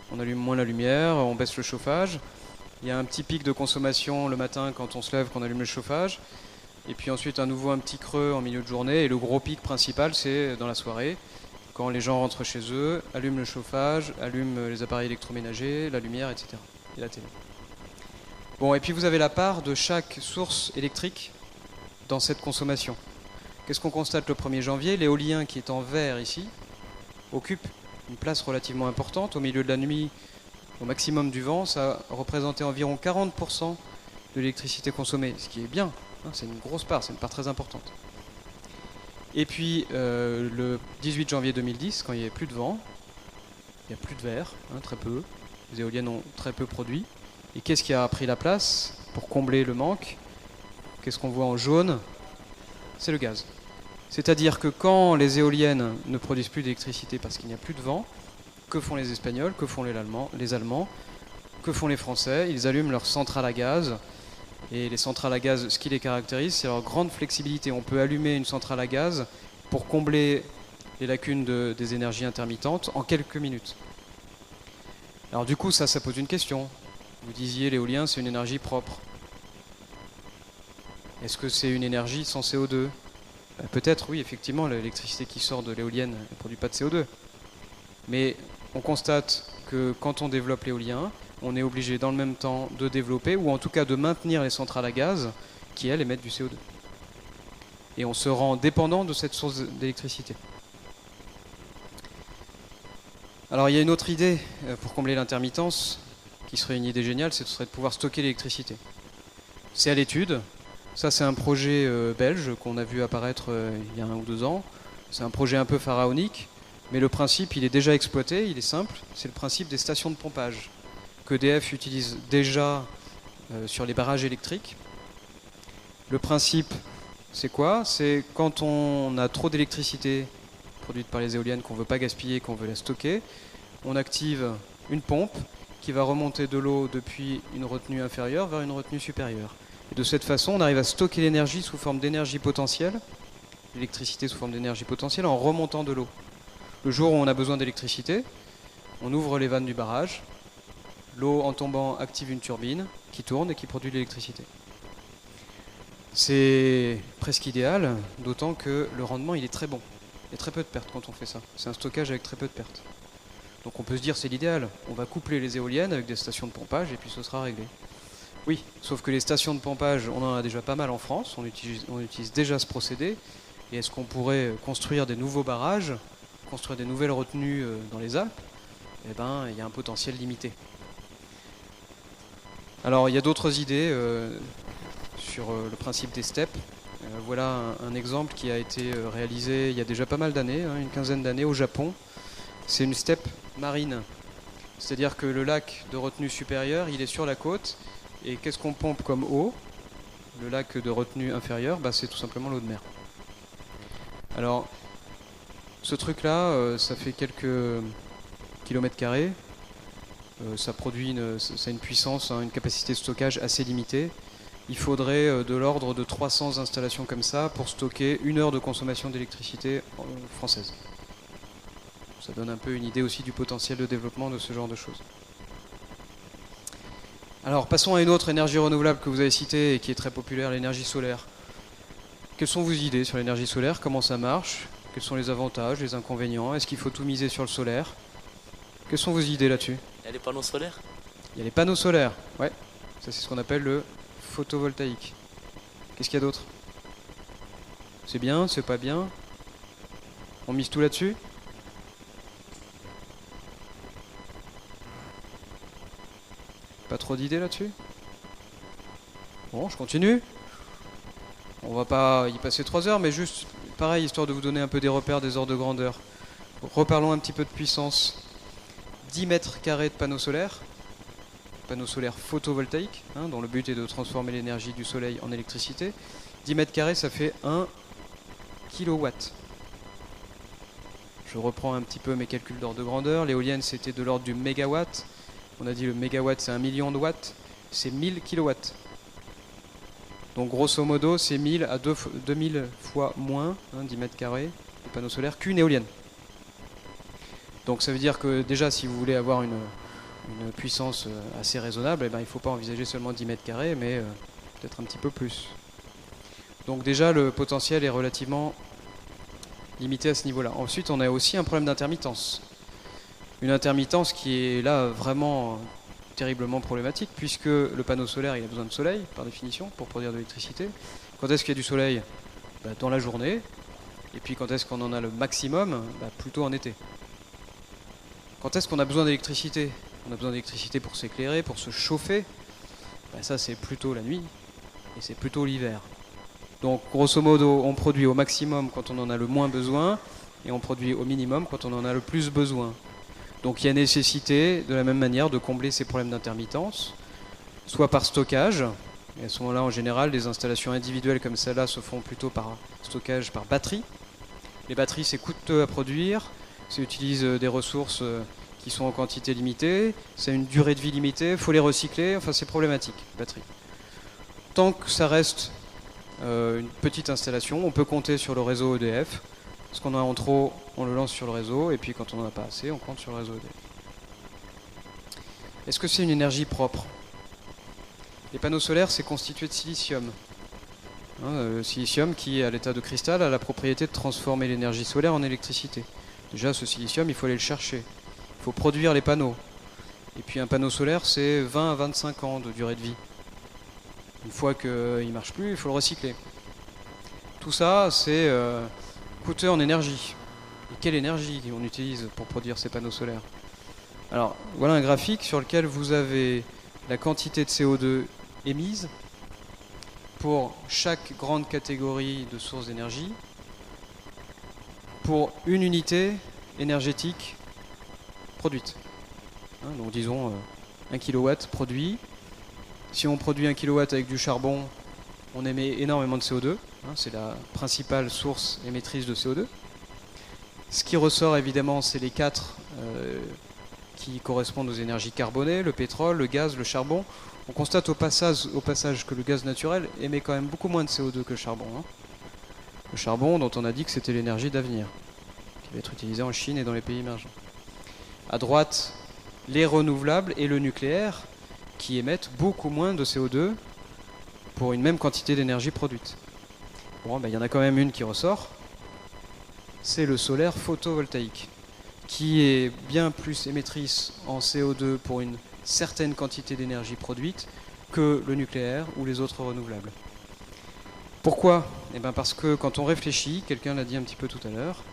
on allume moins la lumière, on baisse le chauffage, il y a un petit pic de consommation le matin quand on se lève, qu'on allume le chauffage, et puis ensuite un petit creux en milieu de journée, et le gros pic principal c'est dans la soirée, quand les gens rentrent chez eux, allument le chauffage, allument les appareils électroménagers, la lumière, etc. et la télé. Bon, et puis vous avez la part de chaque source électrique dans cette consommation. Qu'est-ce qu'on constate le 1er janvier? L'éolien qui est en vert ici occupe une place relativement importante. Au milieu de la nuit, au maximum du vent, ça représentait environ 40% de l'électricité consommée, ce qui est bien, c'est une grosse part, c'est une part très importante. Et puis le 18 janvier 2010, quand il n'y avait plus de vent, il n'y a plus de vert, très peu, les éoliennes ont très peu produit. Et qu'est-ce qui a pris la place pour combler le manque? Qu'est-ce qu'on voit en jaune? C'est le gaz. C'est-à-dire que quand les éoliennes ne produisent plus d'électricité parce qu'il n'y a plus de vent, que font les Espagnols, que font les Allemands, que font les Français? Ils allument leurs centrales à gaz. Et les centrales à gaz, ce qui les caractérise, c'est leur grande flexibilité. On peut allumer une centrale à gaz pour combler les lacunes des énergies intermittentes en quelques minutes. Alors du coup, ça pose une question. Vous disiez l'éolien, c'est une énergie propre. Est-ce que c'est une énergie sans CO2? Peut-être, oui, effectivement, l'électricité qui sort de l'éolienne ne produit pas de CO2. Mais on constate que quand on développe l'éolien, on est obligé dans le même temps de développer, ou en tout cas de maintenir les centrales à gaz qui, elles, émettent du CO2. Et on se rend dépendant de cette source d'électricité. Alors il y a une autre idée pour combler l'intermittence, qui serait une idée géniale, ce serait de pouvoir stocker l'électricité. C'est à l'étude. Ça, c'est un projet belge qu'on a vu apparaître il y a 1 ou 2 ans. C'est un projet un peu pharaonique, mais le principe, il est déjà exploité, il est simple. C'est le principe des stations de pompage qu'EDF utilise déjà sur les barrages électriques. Le principe, c'est quoi? C'est quand on a trop d'électricité produite par les éoliennes qu'on ne veut pas gaspiller, qu'on veut la stocker, on active une pompe qui va remonter de l'eau depuis une retenue inférieure vers une retenue supérieure. Et de cette façon, on arrive à stocker l'énergie sous forme d'énergie potentielle, l'électricité sous forme d'énergie potentielle, en remontant de l'eau. Le jour où on a besoin d'électricité, on ouvre les vannes du barrage, l'eau en tombant active une turbine qui tourne et qui produit de l'électricité. C'est presque idéal, d'autant que le rendement il est très bon. Il y a très peu de pertes quand on fait ça. C'est un stockage avec très peu de pertes. Donc on peut se dire c'est l'idéal. On va coupler les éoliennes avec des stations de pompage et puis ce sera réglé. Oui, sauf que les stations de pompage, on en a déjà pas mal en France. On utilise déjà ce procédé. Et est-ce qu'on pourrait construire des nouveaux barrages, construire des nouvelles retenues dans les Alpes? Eh bien, il y a un potentiel limité. Alors il y a d'autres idées sur le principe des steppes. Voilà un exemple qui a été réalisé il y a déjà pas mal d'années, une quinzaine d'années au Japon. C'est une steppe marine. C'est-à-dire que le lac de retenue supérieure, il est sur la côte. Et qu'est-ce qu'on pompe comme eau? Le lac de retenue inférieure, c'est tout simplement l'eau de mer. Alors, ce truc-là, ça fait quelques kilomètres carrés. Ça produit ça a une puissance, une capacité de stockage assez limitée. Il faudrait de l'ordre de 300 installations comme ça pour stocker 1 heure de consommation d'électricité française. Ça donne un peu une idée aussi du potentiel de développement de ce genre de choses. Alors passons à une autre énergie renouvelable que vous avez citée et qui est très populaire, l'énergie solaire. Quelles sont vos idées sur l'énergie solaire? Comment ça marche? Quels sont les avantages, les inconvénients? Est-ce qu'il faut tout miser sur le solaire? Quelles sont vos idées là-dessus? Il y a les panneaux solaires. Il y a les panneaux solaires, ouais. Ça c'est ce qu'on appelle le photovoltaïque. Qu'est-ce qu'il y a d'autre? C'est bien, c'est pas bien? On mise tout là-dessus? Pas trop d'idées là-dessus? Bon, je continue. On va pas y passer 3 heures, mais juste pareil, histoire de vous donner un peu des repères, des ordres de grandeur. Reparlons un petit peu de puissance. 10 mètres carrés de panneaux solaires photovoltaïques, dont le but est de transformer l'énergie du soleil en électricité. 10 mètres carrés, ça fait 1 kilowatt. Je reprends un petit peu mes calculs d'ordre de grandeur. L'éolienne, c'était de l'ordre du mégawatt. On a dit le mégawatt, c'est 1 million de watts. C'est 1000 kilowatts. Donc grosso modo, c'est 1000 à 2000 fois moins, 10 mètres carrés de panneaux solaires, qu'une éolienne. Donc ça veut dire que déjà, si vous voulez avoir une puissance assez raisonnable, il ne faut pas envisager seulement 10 mètres carrés, mais peut-être un petit peu plus. Donc déjà, le potentiel est relativement limité à ce niveau-là. Ensuite, on a aussi un problème d'intermittence. Une intermittence qui est là vraiment terriblement problématique, puisque le panneau solaire, il a besoin de soleil, par définition, pour produire de l'électricité. Quand est-ce qu'il y a du soleil? Dans la journée. Et puis quand est-ce qu'on en a le maximum? Plutôt en été. Quand est-ce qu'on a besoin d'électricité? On a besoin d'électricité pour s'éclairer, pour se chauffer. Ça, c'est plutôt la nuit, et c'est plutôt l'hiver. Donc, grosso modo, on produit au maximum quand on en a le moins besoin, et on produit au minimum quand on en a le plus besoin. Donc il y a nécessité, de la même manière, de combler ces problèmes d'intermittence, soit par stockage, et à ce moment-là, en général, les installations individuelles comme celle-là se font plutôt par stockage par batterie. Les batteries, c'est coûteux à produire, ça utilise des ressources qui sont en quantité limitée, ça a une durée de vie limitée, il faut les recycler, enfin c'est problématique, batterie. Tant que ça reste une petite installation, on peut compter sur le réseau EDF. Ce qu'on a en trop, on le lance sur le réseau, et puis quand on n'en a pas assez, on compte sur le réseau EDF. Est-ce que c'est une énergie propre? Les panneaux solaires, c'est constitué de silicium. Le silicium qui, à l'état de cristal, a la propriété de transformer l'énergie solaire en électricité. Déjà, ce silicium, il faut aller le chercher. Il faut produire les panneaux. Et puis un panneau solaire, c'est 20 à 25 ans de durée de vie. Une fois qu'il ne marche plus, il faut le recycler. Tout ça, c'est coûteux en énergie. Et quelle énergie on utilise pour produire ces panneaux solaires? Alors, voilà un graphique sur lequel vous avez la quantité de CO2 émise pour chaque grande catégorie de sources d'énergie pour une unité énergétique produite. Donc disons 1 kW produit. Si on produit 1 kW avec du charbon, on émet énormément de CO2. C'est la principale source émettrice de CO2. Ce qui ressort évidemment, c'est les 4 qui correspondent aux énergies carbonées, le pétrole, le gaz, le charbon. On constate au passage que le gaz naturel émet quand même beaucoup moins de CO2 que le charbon. Le charbon dont on a dit que c'était l'énergie d'avenir, qui va être utilisée en Chine et dans les pays émergents. À droite, les renouvelables et le nucléaire, qui émettent beaucoup moins de CO2 pour une même quantité d'énergie produite. Bon, il y en a quand même une qui ressort, c'est le solaire photovoltaïque, qui est bien plus émettrice en CO2 pour une certaine quantité d'énergie produite que le nucléaire ou les autres renouvelables. Pourquoi? Parce que quand on réfléchit, quelqu'un l'a dit un petit peu tout à l'heure,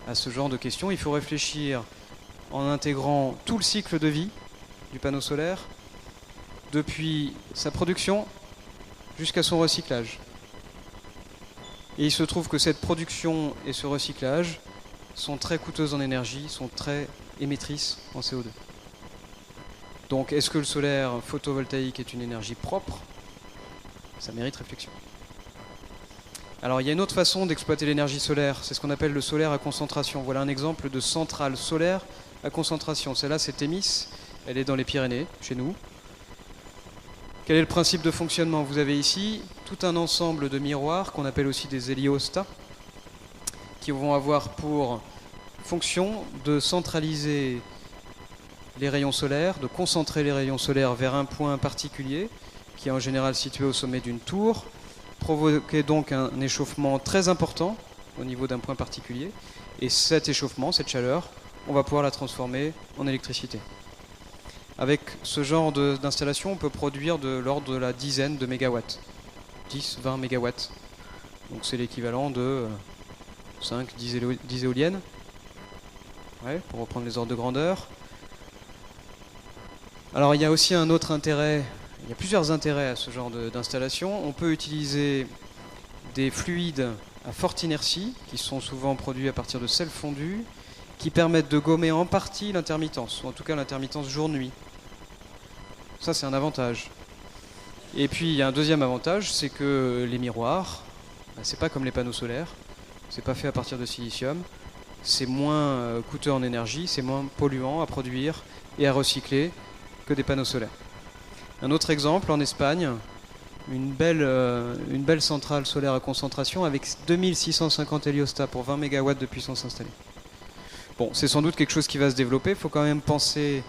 à ce genre de questions, il faut réfléchir en intégrant tout le cycle de vie du panneau solaire, depuis sa production jusqu'à son recyclage. Et il se trouve que cette production et ce recyclage sont très coûteuses en énergie, sont très émettrices en CO2. Donc est-ce que le solaire photovoltaïque est une énergie propre? Ça mérite réflexion. Alors il y a une autre façon d'exploiter l'énergie solaire, c'est ce qu'on appelle le solaire à concentration. Voilà un exemple de centrale solaire à concentration. Celle-là, c'est Thémis, elle est dans les Pyrénées, chez nous. Quel est le principe de fonctionnement? Vous avez ici tout un ensemble de miroirs qu'on appelle aussi des héliostats, qui vont avoir pour fonction de centraliser les rayons solaires, de concentrer les rayons solaires vers un point particulier, qui est en général situé au sommet d'une tour, provoquer donc un échauffement très important au niveau d'un point particulier, et cet échauffement, cette chaleur, on va pouvoir la transformer en électricité. Avec ce genre d'installation, on peut produire de l'ordre de la dizaine de mégawatts, 10-20 mégawatts. Donc c'est l'équivalent de 5-10 éoliennes, pour reprendre les ordres de grandeur. Alors il y a aussi un autre intérêt, il y a plusieurs intérêts à ce genre d'installation. On peut utiliser des fluides à forte inertie, qui sont souvent produits à partir de sel fondu, qui permettent de gommer en partie l'intermittence, ou en tout cas l'intermittence jour-nuit. Ça, c'est un avantage. Et puis, il y a un deuxième avantage, c'est que les miroirs, c'est pas comme les panneaux solaires, c'est pas fait à partir de silicium, c'est moins coûteux en énergie, c'est moins polluant à produire et à recycler que des panneaux solaires. Un autre exemple, en Espagne, une belle centrale solaire à concentration avec 2650 héliostats pour 20 MW de puissance installée. Bon, c'est sans doute quelque chose qui va se développer, il faut quand même penser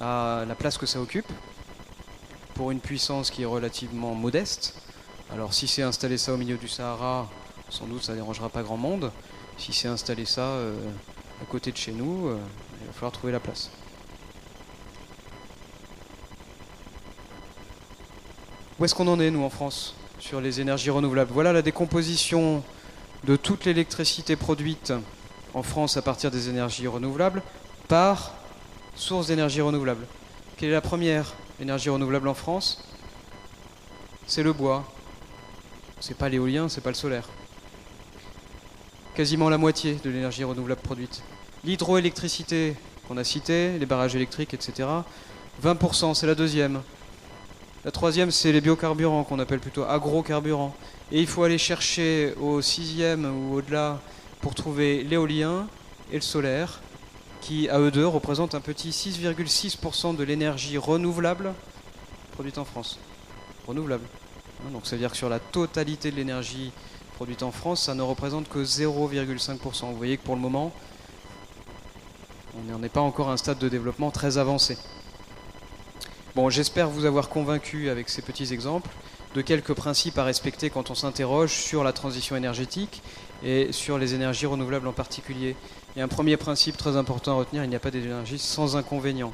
à la place que ça occupe, pour une puissance qui est relativement modeste. Alors si c'est installer ça au milieu du Sahara, sans doute ça ne dérangera pas grand monde. Si c'est installer ça à côté de chez nous, il va falloir trouver la place. Où est-ce qu'on en est, nous, en France, sur les énergies renouvelables? Voilà la décomposition de toute l'électricité produite en France à partir des énergies renouvelables par source d'énergie renouvelable. Quelle est la première énergie renouvelable en France? C'est le bois. C'est pas l'éolien, c'est pas le solaire. Quasiment la moitié de l'énergie renouvelable produite. L'hydroélectricité qu'on a citée, les barrages électriques, etc. 20%, c'est la deuxième. La troisième, c'est les biocarburants, qu'on appelle plutôt agrocarburants. Et il faut aller chercher au sixième ou au-delà pour trouver l'éolien et le solaire, qui, à eux deux, représentent un petit 6,6% de l'énergie renouvelable produite en France. Renouvelable. Donc ça veut dire que sur la totalité de l'énergie produite en France, ça ne représente que 0,5%. Vous voyez que pour le moment, on n'en est pas encore à un stade de développement très avancé. Bon, j'espère vous avoir convaincu avec ces petits exemples de quelques principes à respecter quand on s'interroge sur la transition énergétique et sur les énergies renouvelables en particulier. Il y a un premier principe très important à retenir, il n'y a pas d'énergie sans inconvénient.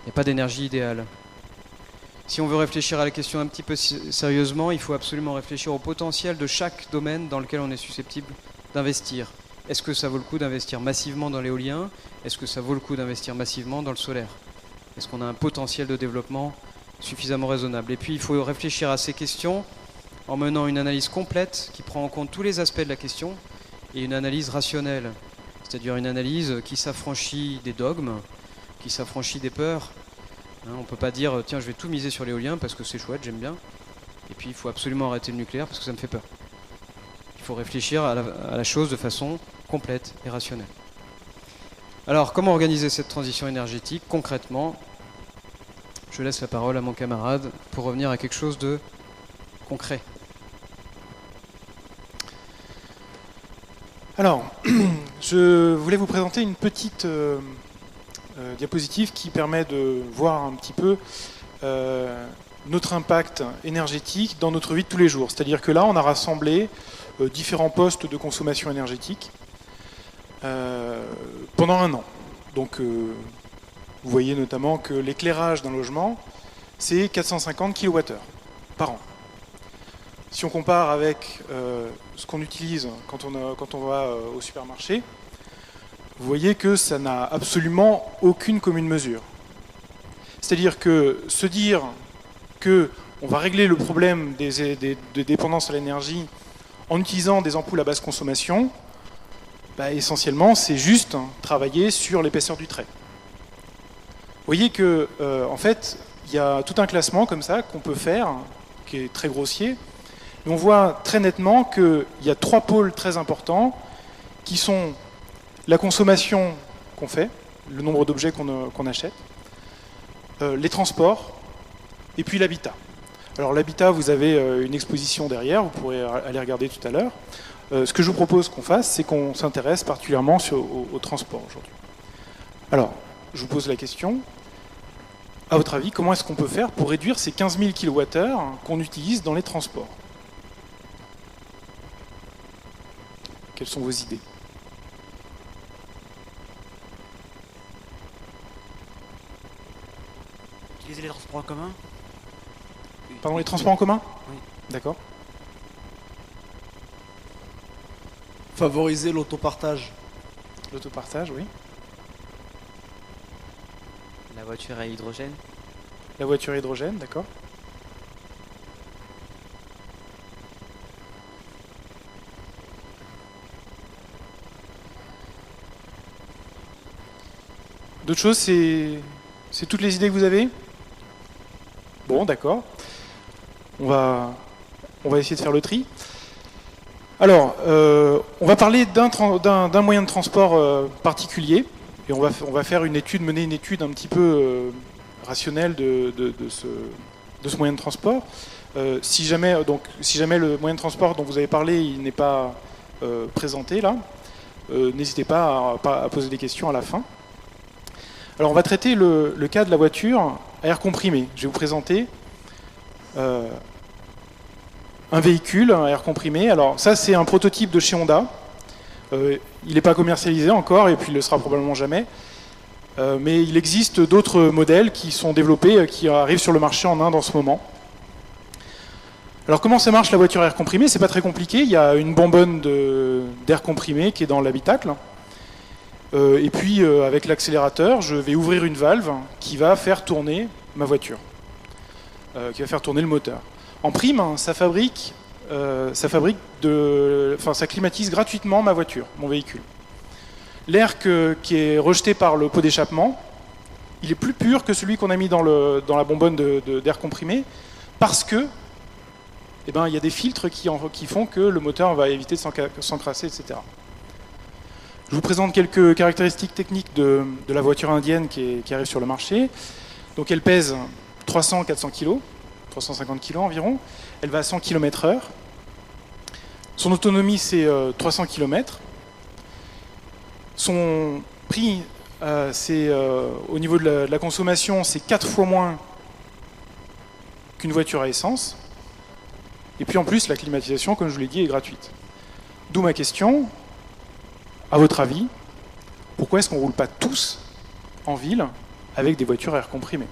Il n'y a pas d'énergie idéale. Si on veut réfléchir à la question un petit peu sérieusement, il faut absolument réfléchir au potentiel de chaque domaine dans lequel on est susceptible d'investir. Est-ce que ça vaut le coup d'investir massivement dans l'éolien? Est-ce que ça vaut le coup d'investir massivement dans le solaire? Est-ce qu'on a un potentiel de développement suffisamment raisonnable? Et puis il faut réfléchir à ces questions en menant une analyse complète qui prend en compte tous les aspects de la question et une analyse rationnelle, c'est-à-dire une analyse qui s'affranchit des dogmes, qui s'affranchit des peurs. On ne peut pas dire tiens je vais tout miser sur l'éolien parce que c'est chouette, j'aime bien, et puis il faut absolument arrêter le nucléaire parce que ça me fait peur. Il faut réfléchir à la chose de façon complète et rationnelle. Alors comment organiser cette transition énergétique concrètement? Je laisse la parole à mon camarade pour revenir à quelque chose de concret. Alors, je voulais vous présenter une petite diapositive qui permet de voir un petit peu notre impact énergétique dans notre vie de tous les jours. C'est-à-dire que là, on a rassemblé différents postes de consommation énergétique pendant un an. Donc, vous voyez notamment que l'éclairage d'un logement, c'est 450 kWh par an. Si on compare avec ce qu'on utilise quand on va au supermarché, vous voyez que ça n'a absolument aucune commune mesure. C'est-à-dire que se dire qu'on va régler le problème de dépendance à l'énergie en utilisant des ampoules à basse consommation, essentiellement, c'est juste travailler sur l'épaisseur du trait. Vous voyez que, en fait, il y a tout un classement comme ça qu'on peut faire, qui est très grossier. Et on voit très nettement qu'il y a 3 pôles très importants qui sont la consommation qu'on fait, le nombre d'objets qu'on achète, les transports et puis l'habitat. Alors l'habitat, vous avez une exposition derrière, vous pourrez aller regarder tout à l'heure. Ce que je vous propose qu'on fasse, c'est qu'on s'intéresse particulièrement au transport aujourd'hui. Alors, je vous pose la question. À votre avis, comment est-ce qu'on peut faire pour réduire ces 15 000 kWh qu'on utilise dans les transports? Quelles sont vos idées? Utiliser les transports en commun? Pardon, les transports en commun? Oui. D'accord. Favoriser l'autopartage. L'autopartage, oui. La voiture à hydrogène. La voiture à hydrogène, d'accord. D'autres choses, c'est toutes les idées que vous avez? Bon, d'accord. On va essayer de faire le tri. Alors, on va parler d'un moyen de transport particulier, et on va faire mener une étude un petit peu rationnelle de ce moyen de transport. Si jamais le moyen de transport dont vous avez parlé il n'est pas présenté là, n'hésitez pas à poser des questions à la fin. Alors on va traiter le cas de la voiture à air comprimé. Je vais vous présenter un véhicule à air comprimé. Alors ça c'est un prototype de chez Honda. Il n'est pas commercialisé encore et puis il ne le sera probablement jamais. Mais il existe d'autres modèles qui sont développés, qui arrivent sur le marché en Inde en ce moment. Alors comment ça marche la voiture à air comprimé? C'est pas très compliqué. Il y a une bonbonne d'air comprimé qui est dans l'habitacle. Et puis avec l'accélérateur, je vais ouvrir une valve qui va faire tourner ma voiture, qui va faire tourner le moteur. En prime, ça climatise gratuitement ma voiture, mon véhicule. L'air qui est rejeté par le pot d'échappement, il est plus pur que celui qu'on a mis dans la bonbonne d'air comprimé, parce que il y a des filtres qui font que le moteur va éviter de s'encrasser, etc. Je vous présente quelques caractéristiques techniques de la voiture indienne qui arrive sur le marché. Donc elle pèse 300-400 kg, 350 kg environ. Elle va à 100 km/h. Son autonomie, c'est 300 km. Son prix, au niveau de la consommation, c'est 4 fois moins qu'une voiture à essence. Et puis en plus, la climatisation, comme je vous l'ai dit, est gratuite. D'où ma question. À votre avis, pourquoi est-ce qu'on ne roule pas tous en ville avec des voitures à air comprimé.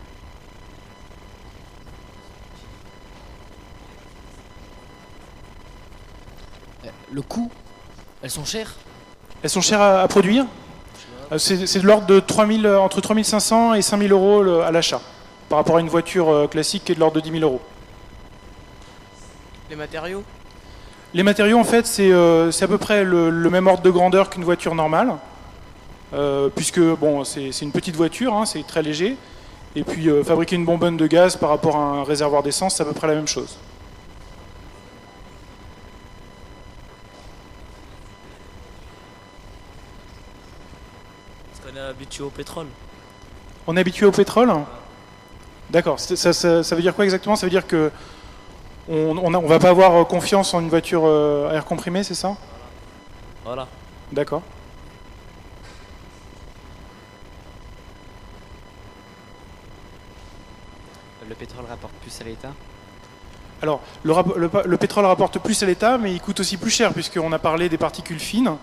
Le coût, elles sont chères? Elles sont chères à produire. C'est de l'ordre de entre 3500 et 5000 euros à l'achat, par rapport à une voiture classique qui est de l'ordre de 10 000 euros. Les matériaux? Les matériaux, en fait, c'est à peu près le même ordre de grandeur qu'une voiture normale, puisque bon, c'est une petite voiture, hein, c'est très léger, et puis fabriquer une bonbonne de gaz par rapport à un réservoir d'essence, c'est à peu près la même chose. Parce qu'on est habitué au pétrole. On est habitué au pétrole? D'accord. Ça veut dire quoi exactement? Ça veut dire que on va pas avoir confiance en une voiture à air comprimé, c'est ça? Voilà. D'accord. Le pétrole rapporte plus à l'État? Alors, le pétrole rapporte plus à l'État, mais il coûte aussi plus cher, puisqu'on a parlé des particules fines,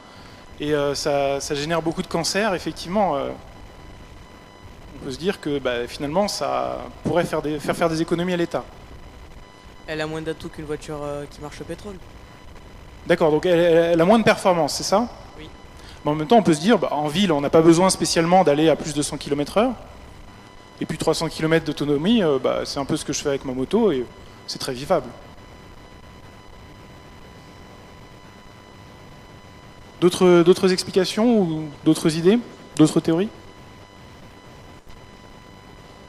et ça génère beaucoup de cancers, effectivement. On peut se dire que finalement, ça pourrait faire faire des économies à l'État. Elle a moins d'atouts qu'une voiture qui marche au pétrole. D'accord, donc elle a moins de performance, c'est ça? Oui. Mais en même temps, on peut se dire, en ville, on n'a pas besoin spécialement d'aller à plus de 100 km/h. Et puis 300 km d'autonomie, c'est un peu ce que je fais avec ma moto, et c'est très vivable. D'autres explications ou d'autres idées? D'autres théories?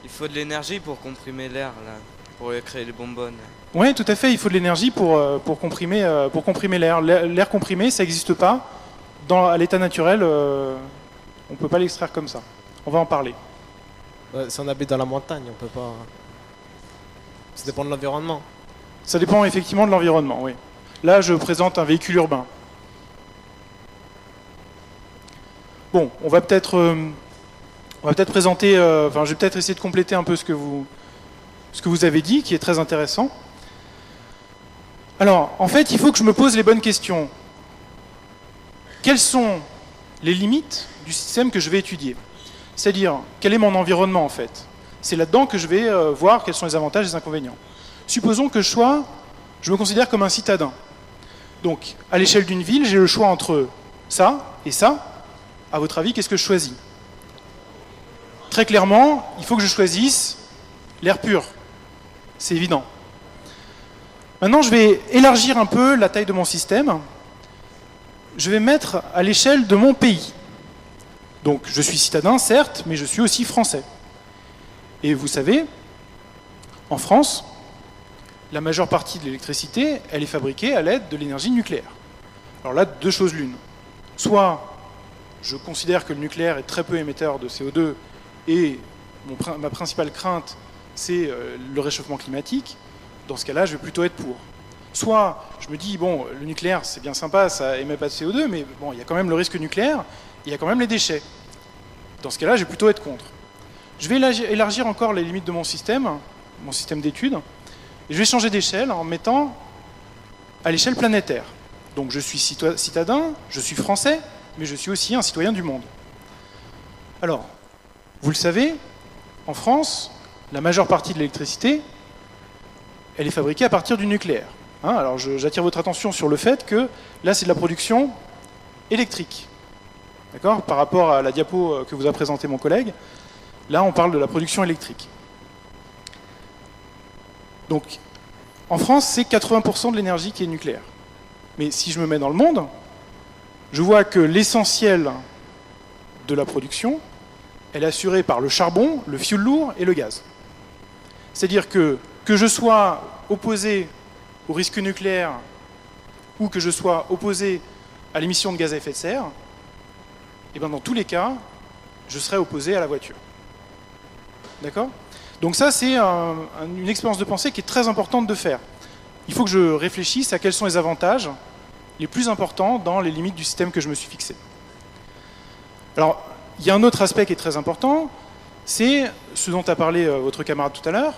Il faut de l'énergie pour comprimer l'air, là, pour créer les bonbonnes. Oui, tout à fait, il faut de l'énergie pour comprimer l'air. L'air comprimé, ça n'existe pas. À l'état naturel, on ne peut pas l'extraire comme ça. On va en parler. Si on habite dans la montagne, on peut pas... Ça dépend de l'environnement. Ça dépend effectivement de l'environnement, oui. Là, je présente un véhicule urbain. Bon, on va peut-être présenter... je vais peut-être essayer de compléter un peu ce que vous avez dit, qui est très intéressant. Alors, en fait, il faut que je me pose les bonnes questions. Quelles sont les limites du système que je vais étudier? C'est-à-dire, quel est mon environnement, en fait? C'est là-dedans que je vais voir quels sont les avantages et les inconvénients. Supposons que je me considère comme un citadin. Donc, à l'échelle d'une ville, j'ai le choix entre ça et ça. À votre avis, qu'est-ce que je choisis? Très clairement, il faut que je choisisse l'air pur. C'est évident. Maintenant, je vais élargir un peu la taille de mon système. Je vais mettre à l'échelle de mon pays. Donc, je suis citadin, certes, mais je suis aussi français. Et vous savez, en France, la majeure partie de l'électricité, elle est fabriquée à l'aide de l'énergie nucléaire. Alors là, deux choses l'une. Soit je considère que le nucléaire est très peu émetteur de CO2 et ma principale crainte, c'est le réchauffement climatique. Dans ce cas-là, je vais plutôt être pour. Soit je me dis, bon, le nucléaire, c'est bien sympa, ça émet pas de CO2, mais bon, il y a quand même le risque nucléaire, il y a quand même les déchets. Dans ce cas-là, je vais plutôt être contre. Je vais élargir encore les limites de mon système d'études, et je vais changer d'échelle en mettant à l'échelle planétaire. Donc je suis citadin, je suis français, mais je suis aussi un citoyen du monde. Alors, vous le savez, en France, la majeure partie de l'électricité, elle est fabriquée à partir du nucléaire. Alors j'attire votre attention sur le fait que là, c'est de la production électrique. D'accord? Par rapport à la diapo que vous a présentée mon collègue, là, on parle de la production électrique. Donc, en France, c'est 80% de l'énergie qui est nucléaire. Mais si je me mets dans le monde, je vois que l'essentiel de la production, elle est assurée par le charbon, le fioul lourd et le gaz. C'est-à-dire que je sois opposé au risque nucléaire ou que je sois opposé à l'émission de gaz à effet de serre, et bien dans tous les cas, je serai opposé à la voiture. D'accord? Donc ça, c'est une expérience de pensée qui est très importante de faire. Il faut que je réfléchisse à quels sont les avantages les plus importants dans les limites du système que je me suis fixé. Alors, il y a un autre aspect qui est très important, c'est ce dont a parlé votre camarade tout à l'heure.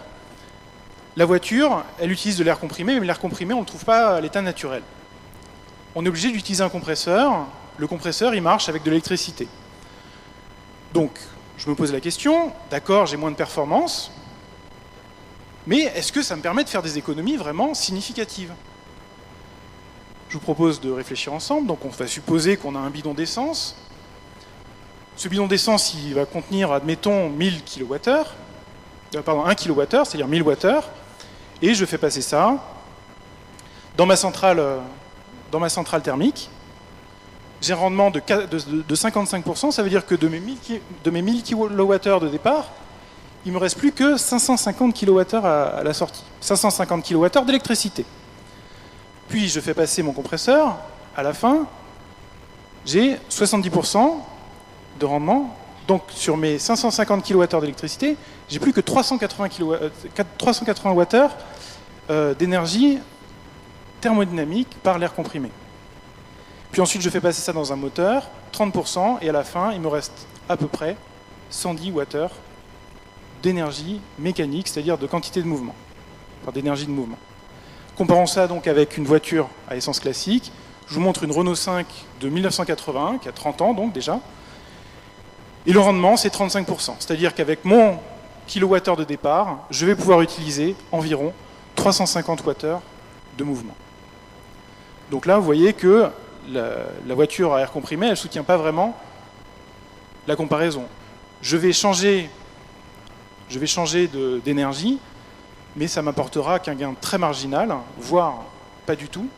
La voiture, elle utilise de l'air comprimé, mais l'air comprimé, on ne le trouve pas à l'état naturel. On est obligé d'utiliser un compresseur. Le compresseur, il marche avec de l'électricité. Donc, je me pose la question, d'accord, j'ai moins de performance, mais est-ce que ça me permet de faire des économies vraiment significatives? Je vous propose de réfléchir ensemble. Donc on va supposer qu'on a un bidon d'essence. Ce bidon d'essence, il va contenir, admettons, 1000 kWh, pardon, 1 kWh, c'est-à-dire 1000 Wh, et je fais passer ça dans ma centrale thermique. J'ai un rendement de 55%, ça veut dire que de mes 1000 kWh de départ, il ne me reste plus que 550 kWh à la sortie. 550 kWh d'électricité. Puis je fais passer mon compresseur, à la fin, j'ai 70% de rendement. Donc sur mes 550 kWh d'électricité, j'ai plus que 380 Wh d'énergie thermodynamique par l'air comprimé. Puis ensuite, je fais passer ça dans un moteur, 30%, et à la fin, il me reste à peu près 110 Wh d'énergie mécanique, c'est-à-dire de quantité de mouvement, enfin d'énergie de mouvement. Comparons ça donc avec une voiture à essence classique. Je vous montre une Renault 5 de 1981, qui a 30 ans donc déjà. Et le rendement, c'est 35%. C'est-à-dire qu'avec mon kilowattheure de départ, je vais pouvoir utiliser environ 350 Wh de mouvement. Donc là, vous voyez que la voiture à air comprimé, elle ne soutient pas vraiment la comparaison. Je vais changer d'énergie, mais ça m'apportera qu'un gain très marginal, voire pas du tout,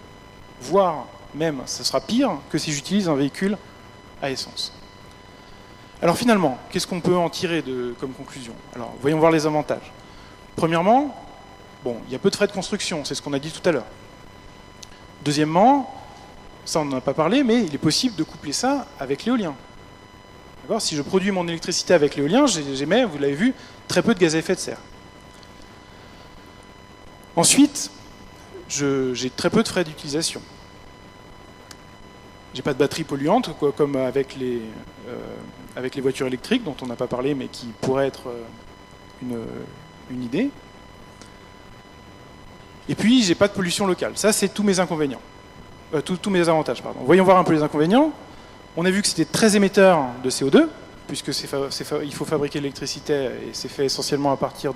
voire même, ça sera pire que si j'utilise un véhicule à essence. Alors finalement, qu'est-ce qu'on peut en tirer comme conclusion? Alors, voyons voir les avantages. Premièrement, bon, il y a peu de frais de construction, c'est ce qu'on a dit tout à l'heure. Deuxièmement, ça on n'en a pas parlé, mais il est possible de coupler ça avec l'éolien. Si je produis mon électricité avec l'éolien, j'émets, vous l'avez vu, très peu de gaz à effet de serre. Ensuite, j'ai très peu de frais d'utilisation. J'ai pas de batterie polluante, comme avec les voitures électriques, dont on n'a pas parlé, mais qui pourrait être une idée. Et puis, j'ai pas de pollution locale. Ça, c'est tous mes inconvénients. Tous mes avantages, pardon. Voyons voir un peu les inconvénients. On a vu que c'était très émetteur de CO2, puisque il faut fabriquer de l'électricité et c'est fait essentiellement à partir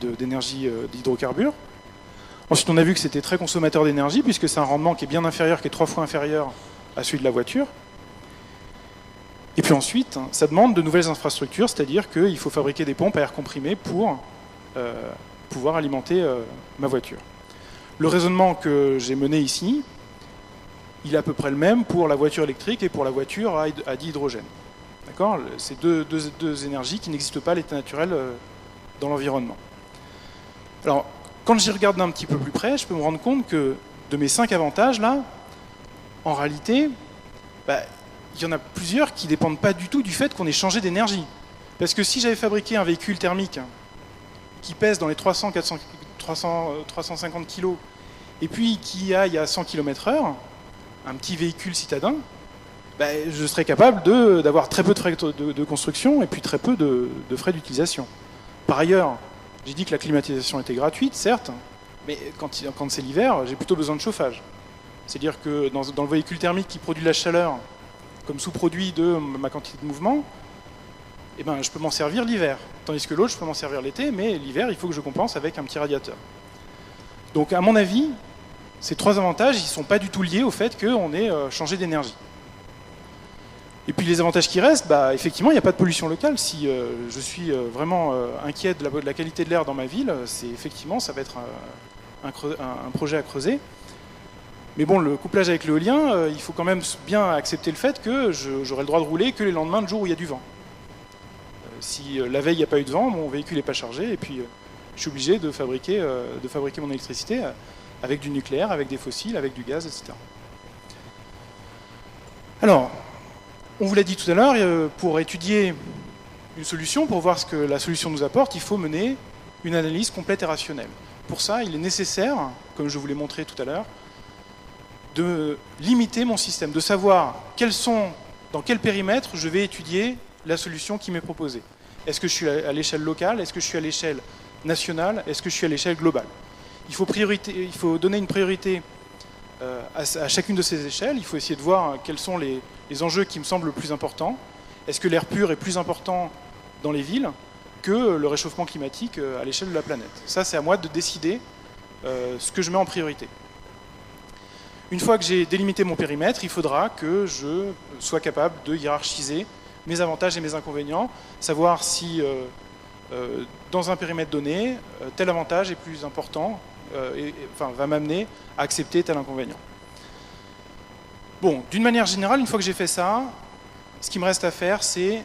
d'énergie d'hydrocarbures. Ensuite, on a vu que c'était très consommateur d'énergie, puisque c'est un rendement qui est bien inférieur, qui est 3 fois inférieur à celui de la voiture. Et puis ensuite, ça demande de nouvelles infrastructures, c'est-à-dire qu'il faut fabriquer des pompes à air comprimé pour pouvoir alimenter ma voiture. Le raisonnement que j'ai mené ici, il est à peu près le même pour la voiture électrique et pour la voiture à dihydrogène. D'accord ? C'est deux énergies qui n'existent pas à l'état naturel dans l'environnement. Alors, quand j'y regarde d'un petit peu plus près, je peux me rendre compte que de mes 5 avantages, là, en réalité, il y en a plusieurs qui ne dépendent pas du tout du fait qu'on ait changé d'énergie. Parce que si j'avais fabriqué un véhicule thermique qui pèse dans les 350 kg et puis qui aille à 100 km/h, un petit véhicule citadin, je serais capable d'avoir très peu de frais de construction et puis très peu de frais d'utilisation. Par ailleurs, j'ai dit que la climatisation était gratuite, certes, mais quand c'est l'hiver, j'ai plutôt besoin de chauffage. C'est-à-dire que dans le véhicule thermique qui produit de la chaleur comme sous-produit de ma quantité de mouvement, je peux m'en servir l'hiver. Tandis que l'autre, je peux m'en servir l'été, mais l'hiver, il faut que je compense avec un petit radiateur. Donc, à mon avis, ces 3 avantages, ils ne sont pas du tout liés au fait qu'on ait changé d'énergie. Et puis les avantages qui restent, effectivement, il n'y a pas de pollution locale. Si je suis vraiment inquiet de la qualité de l'air dans ma ville, effectivement, ça va être un projet à creuser. Mais bon, le couplage avec l'éolien, il faut quand même bien accepter le fait que j'aurai le droit de rouler que les lendemains de jour où il y a du vent. Si la veille, il n'y a pas eu de vent, mon véhicule n'est pas chargé, et puis je suis obligé de fabriquer mon électricité avec du nucléaire, avec des fossiles, avec du gaz, etc. Alors, on vous l'a dit tout à l'heure, pour étudier une solution, pour voir ce que la solution nous apporte, il faut mener une analyse complète et rationnelle. Pour ça, il est nécessaire, comme je vous l'ai montré tout à l'heure, de limiter mon système, de savoir dans quel périmètre je vais étudier la solution qui m'est proposée. Est-ce que je suis à l'échelle locale? Est-ce que je suis à l'échelle nationale? Est-ce que je suis à l'échelle globale? Il faut donner une priorité à chacune de ces échelles. Il faut essayer de voir quels sont les enjeux qui me semblent le plus importants. Est-ce que l'air pur est plus important dans les villes que le réchauffement climatique à l'échelle de la planète? Ça, c'est à moi de décider ce que je mets en priorité. Une fois que j'ai délimité mon périmètre, il faudra que je sois capable de hiérarchiser mes avantages et mes inconvénients, savoir si dans un périmètre donné, tel avantage est plus important, va m'amener à accepter tel inconvénient. Bon, d'une manière générale, une fois que j'ai fait ça, ce qui me reste à faire, c'est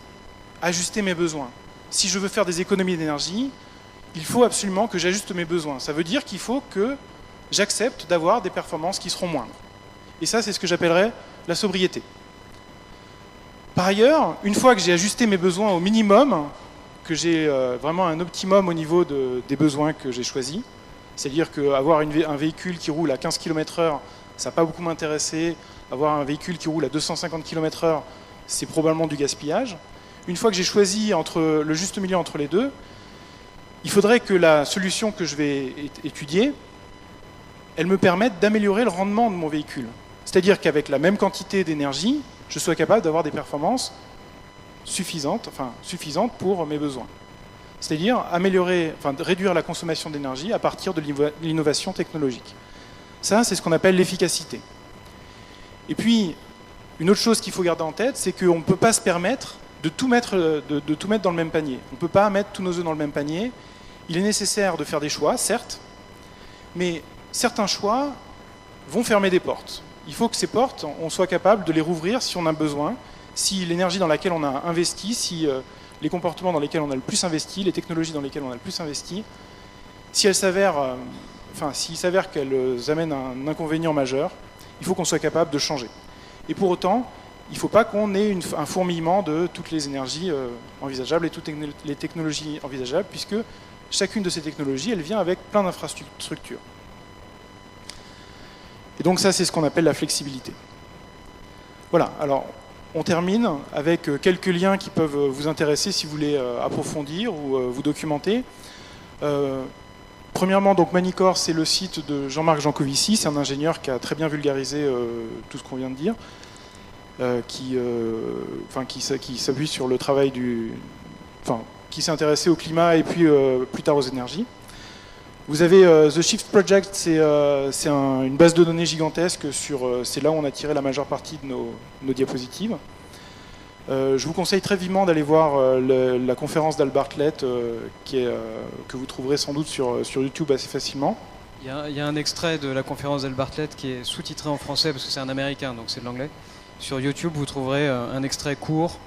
ajuster mes besoins. Si je veux faire des économies d'énergie, il faut absolument que j'ajuste mes besoins. Ça veut dire qu'il faut que j'accepte d'avoir des performances qui seront moindres. Et ça, c'est ce que j'appellerais la sobriété. Par ailleurs, une fois que j'ai ajusté mes besoins au minimum, que j'ai vraiment un optimum au niveau des besoins que j'ai choisis, c'est-à-dire qu'avoir un véhicule qui roule à 15 km/h, ça n'a pas beaucoup m'intéresser. Avoir un véhicule qui roule à 250 km/h, c'est probablement du gaspillage. Une fois que j'ai choisi le juste milieu entre les deux, il faudrait que la solution que je vais étudier, elle me permette d'améliorer le rendement de mon véhicule. C'est-à-dire qu'avec la même quantité d'énergie, je sois capable d'avoir des performances suffisantes pour mes besoins. C'est-à-dire réduire la consommation d'énergie à partir de l'innovation technologique. Ça, c'est ce qu'on appelle l'efficacité. Et puis, une autre chose qu'il faut garder en tête, c'est qu'on ne peut pas se permettre de tout mettre dans le même panier. On ne peut pas mettre tous nos œufs dans le même panier. Il est nécessaire de faire des choix, certes, mais certains choix vont fermer des portes. Il faut que ces portes, on soit capable de les rouvrir si on a besoin, si l'énergie dans laquelle on a investi, si les comportements dans lesquels on a le plus investi, les technologies dans lesquelles on a le plus investi, s'il s'avère qu'elles amènent un inconvénient majeur, il faut qu'on soit capable de changer. Et pour autant, il ne faut pas qu'on ait un fourmillement de toutes les énergies envisageables et toutes les technologies envisageables, puisque chacune de ces technologies, elle vient avec plein d'infrastructures. Et donc ça, c'est ce qu'on appelle la flexibilité. Voilà, alors on termine avec quelques liens qui peuvent vous intéresser si vous voulez approfondir ou vous documenter. Premièrement, donc Manicore, c'est le site de Jean-Marc Jancovici, c'est un ingénieur qui a très bien vulgarisé tout ce qu'on vient de dire, qui s'appuie sur le travail qui s'est intéressé au climat et puis plus tard aux énergies. Vous avez The Shift Project, c'est une base de données gigantesque, c'est là où on a tiré la majeure partie de nos diapositives. Je vous conseille très vivement d'aller voir la conférence d'Al Bartlett que vous trouverez sans doute sur YouTube assez facilement. Il y a un extrait de la conférence d'Al Bartlett qui est sous-titré en français parce que c'est un américain, donc c'est de l'anglais. Sur YouTube, vous trouverez un extrait court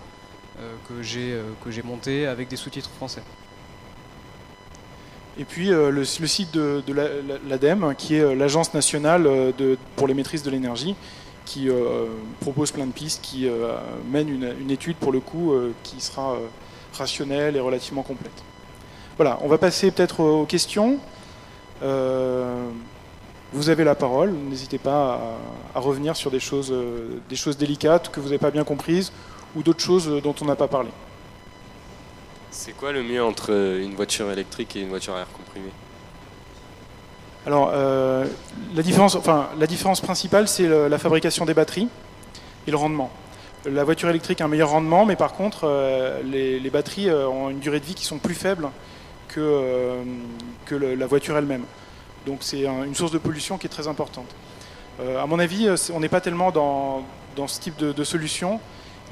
que j'ai monté avec des sous-titres français. Et puis le site de l'ADEME, qui est l'Agence nationale pour les maîtrises de l'énergie, qui propose plein de pistes, qui mène une étude pour le coup qui sera rationnelle et relativement complète. Voilà, on va passer peut-être aux questions. Vous avez la parole, n'hésitez pas à revenir sur des choses délicates que vous n'avez pas bien comprises ou d'autres choses dont on n'a pas parlé. C'est quoi le mieux entre une voiture électrique et une voiture à air comprimé? Alors, la différence principale, c'est la fabrication des batteries et le rendement. La voiture électrique a un meilleur rendement, mais par contre, les batteries ont une durée de vie qui sont plus faibles que la voiture elle-même. Donc c'est une source de pollution qui est très importante. À mon avis, on n'est pas tellement dans ce type de solution.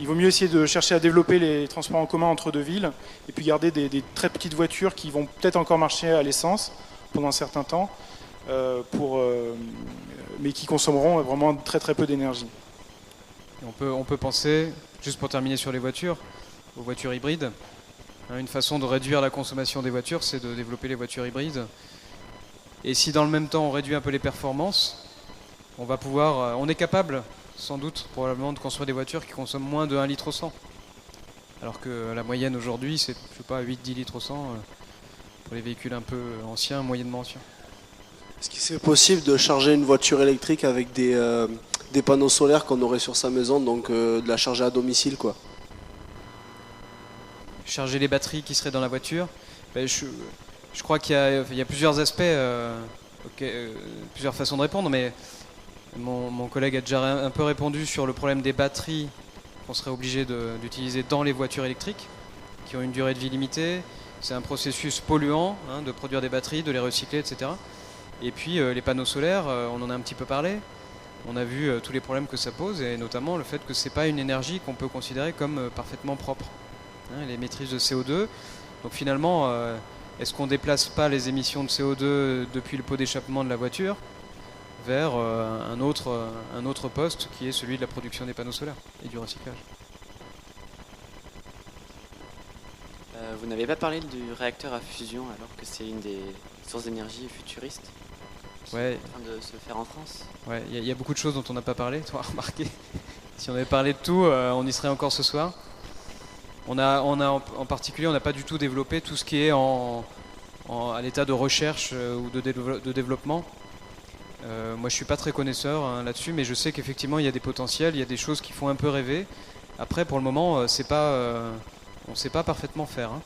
Il vaut mieux essayer de chercher à développer les transports en commun entre deux villes et puis garder des très petites voitures qui vont peut-être encore marcher à l'essence pendant un certain temps, mais qui consommeront vraiment très très peu d'énergie. On peut penser, juste pour terminer sur les voitures, aux voitures hybrides. Une façon de réduire la consommation des voitures, c'est de développer les voitures hybrides. Et si dans le même temps on réduit un peu les performances, on est capable, sans doute, probablement, de construire des voitures qui consomment moins de 1 litre au 100. Alors que la moyenne aujourd'hui, c'est, 8-10 litres au 100 pour les véhicules un peu anciens, moyennement anciens. Est-ce que c'est possible de charger une voiture électrique avec des panneaux solaires qu'on aurait sur sa maison, donc de la charger à domicile, quoi? Charger les batteries qui seraient dans la voiture, je crois qu'il y a plusieurs aspects, plusieurs façons de répondre, mais mon collègue a déjà un peu répondu sur le problème des batteries qu'on serait obligé d'utiliser dans les voitures électriques, qui ont une durée de vie limitée. C'est un processus polluant, hein, de produire des batteries, de les recycler, etc. Et puis les panneaux solaires, on en a un petit peu parlé. On a vu tous les problèmes que ça pose, et notamment le fait que c'est pas une énergie qu'on peut considérer comme parfaitement propre. Hein, elle est émettrice de CO2. Donc finalement, est-ce qu'on déplace pas les émissions de CO2 depuis le pot d'échappement de la voiture vers un autre poste qui est celui de la production des panneaux solaires et du recyclage? Vous n'avez pas parlé du réacteur à fusion alors que c'est une des sources d'énergie futuristes qui est en train de se faire en France. Ouais, il y a beaucoup de choses dont on n'a pas parlé, toi, remarqué. Si on avait parlé de tout, on y serait encore ce soir. En particulier, on n'a pas du tout développé tout ce qui est à l'état de recherche ou de développement. Moi, je suis pas très connaisseur hein, là-dessus, mais je sais qu'effectivement, il y a des potentiels, il y a des choses qui font un peu rêver. Après, pour le moment, on ne sait pas parfaitement faire. Hein.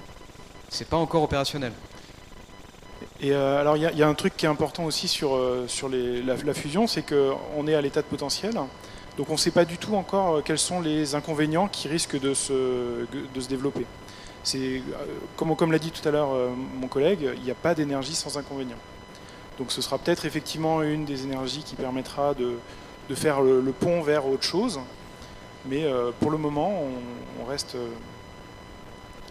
C'est pas encore opérationnel. Et alors, il y a un truc qui est important aussi sur la fusion, c'est qu'on est à l'état de potentiel. Donc on ne sait pas du tout encore quels sont les inconvénients qui risquent de se développer. Comme l'a dit tout à l'heure mon collègue, il n'y a pas d'énergie sans inconvénients. Donc ce sera peut-être effectivement une des énergies qui permettra de faire le pont vers autre chose. Mais pour le moment, on reste...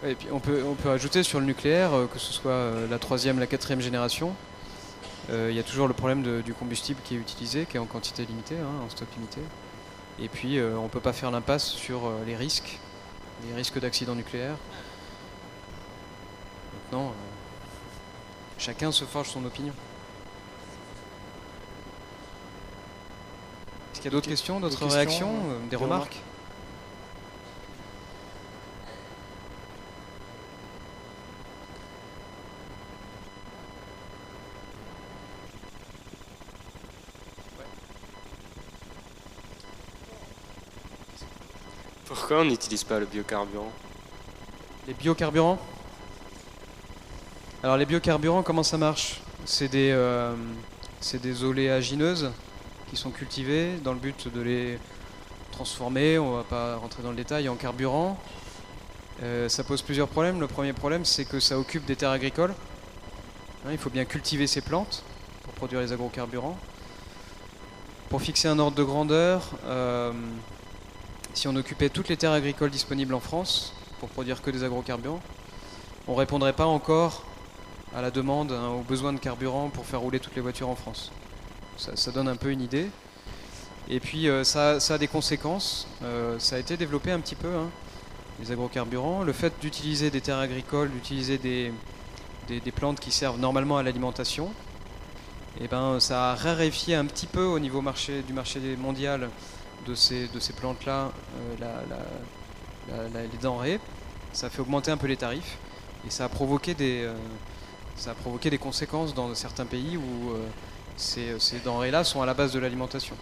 Et puis on peut ajouter sur le nucléaire, que ce soit la 3e, la 4e génération, il y a toujours le problème du combustible qui est utilisé, qui est en quantité limitée, hein, en stock limité. Et puis on ne peut pas faire l'impasse sur les risques d'accident nucléaire. Maintenant, chacun se forge son opinion. Est-ce qu'il y a d'autres questions, d'autres réactions, des remarques ? Pourquoi on n'utilise pas le biocarburant? Les biocarburants? Alors les biocarburants, comment ça marche? C'est des oléagineuses qui sont cultivées dans le but de les transformer, on ne va pas rentrer dans le détail, en carburant. Ça pose plusieurs problèmes. Le premier problème, c'est que ça occupe des terres agricoles. Hein, il faut bien cultiver ces plantes pour produire les agrocarburants. Pour fixer un ordre de grandeur, si on occupait toutes les terres agricoles disponibles en France pour produire que des agrocarburants, on ne répondrait pas encore à la demande, hein, aux besoins de carburant pour faire rouler toutes les voitures en France. Ça donne un peu une idée. Et puis ça a des conséquences. Ça a été développé un petit peu, hein, les agrocarburants. Le fait d'utiliser des terres agricoles, d'utiliser des plantes qui servent normalement à l'alimentation, et ben, ça a raréfié un petit peu au niveau du marché mondial de ces plantes-là les denrées. Ça a fait augmenter un peu les tarifs et ça a provoqué des conséquences dans certains pays où ces denrées-là sont à la base de l'alimentation.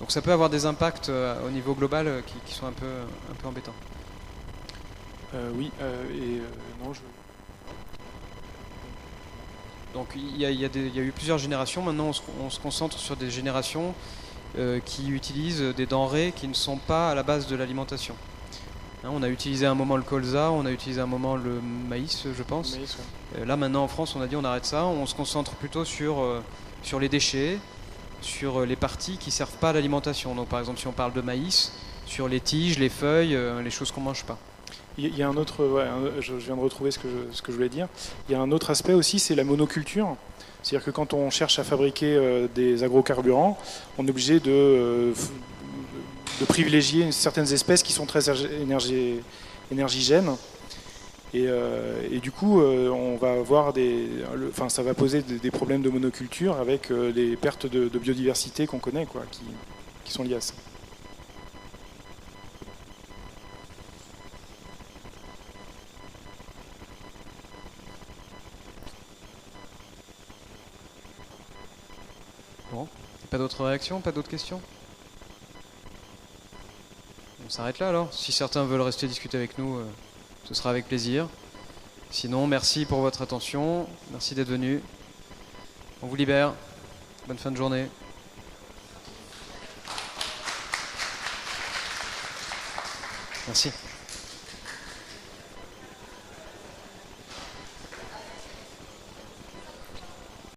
Donc ça peut avoir des impacts au niveau global qui sont un peu embêtants. Oui, non, je... Donc il y a eu plusieurs générations. Maintenant on se concentre sur des générations qui utilisent des denrées qui ne sont pas à la base de l'alimentation. Hein, on a utilisé un moment le colza, on a utilisé un moment le maïs, je pense. Maïs, ouais. Là maintenant en France on a dit on arrête ça, on se concentre plutôt sur les déchets, sur les parties qui ne servent pas à l'alimentation. Donc par exemple si on parle de maïs, sur les tiges, les feuilles, les choses qu'on ne mange pas. Il y a un autre, je viens de retrouver ce que je voulais dire. Il y a un autre aspect aussi, c'est la monoculture. C'est-à-dire que quand on cherche à fabriquer des agrocarburants, on est obligé de privilégier certaines espèces qui sont très énergigènes. Et du coup, on va avoir ça va poser des problèmes de monoculture avec les pertes de biodiversité qu'on connaît, quoi, qui sont liées à ça. Bon, pas d'autres réactions, pas d'autres questions? On s'arrête là alors. Si certains veulent rester discuter avec nous, ce sera avec plaisir. Sinon, merci pour votre attention, merci d'être venus. On vous libère. Bonne fin de journée. Merci.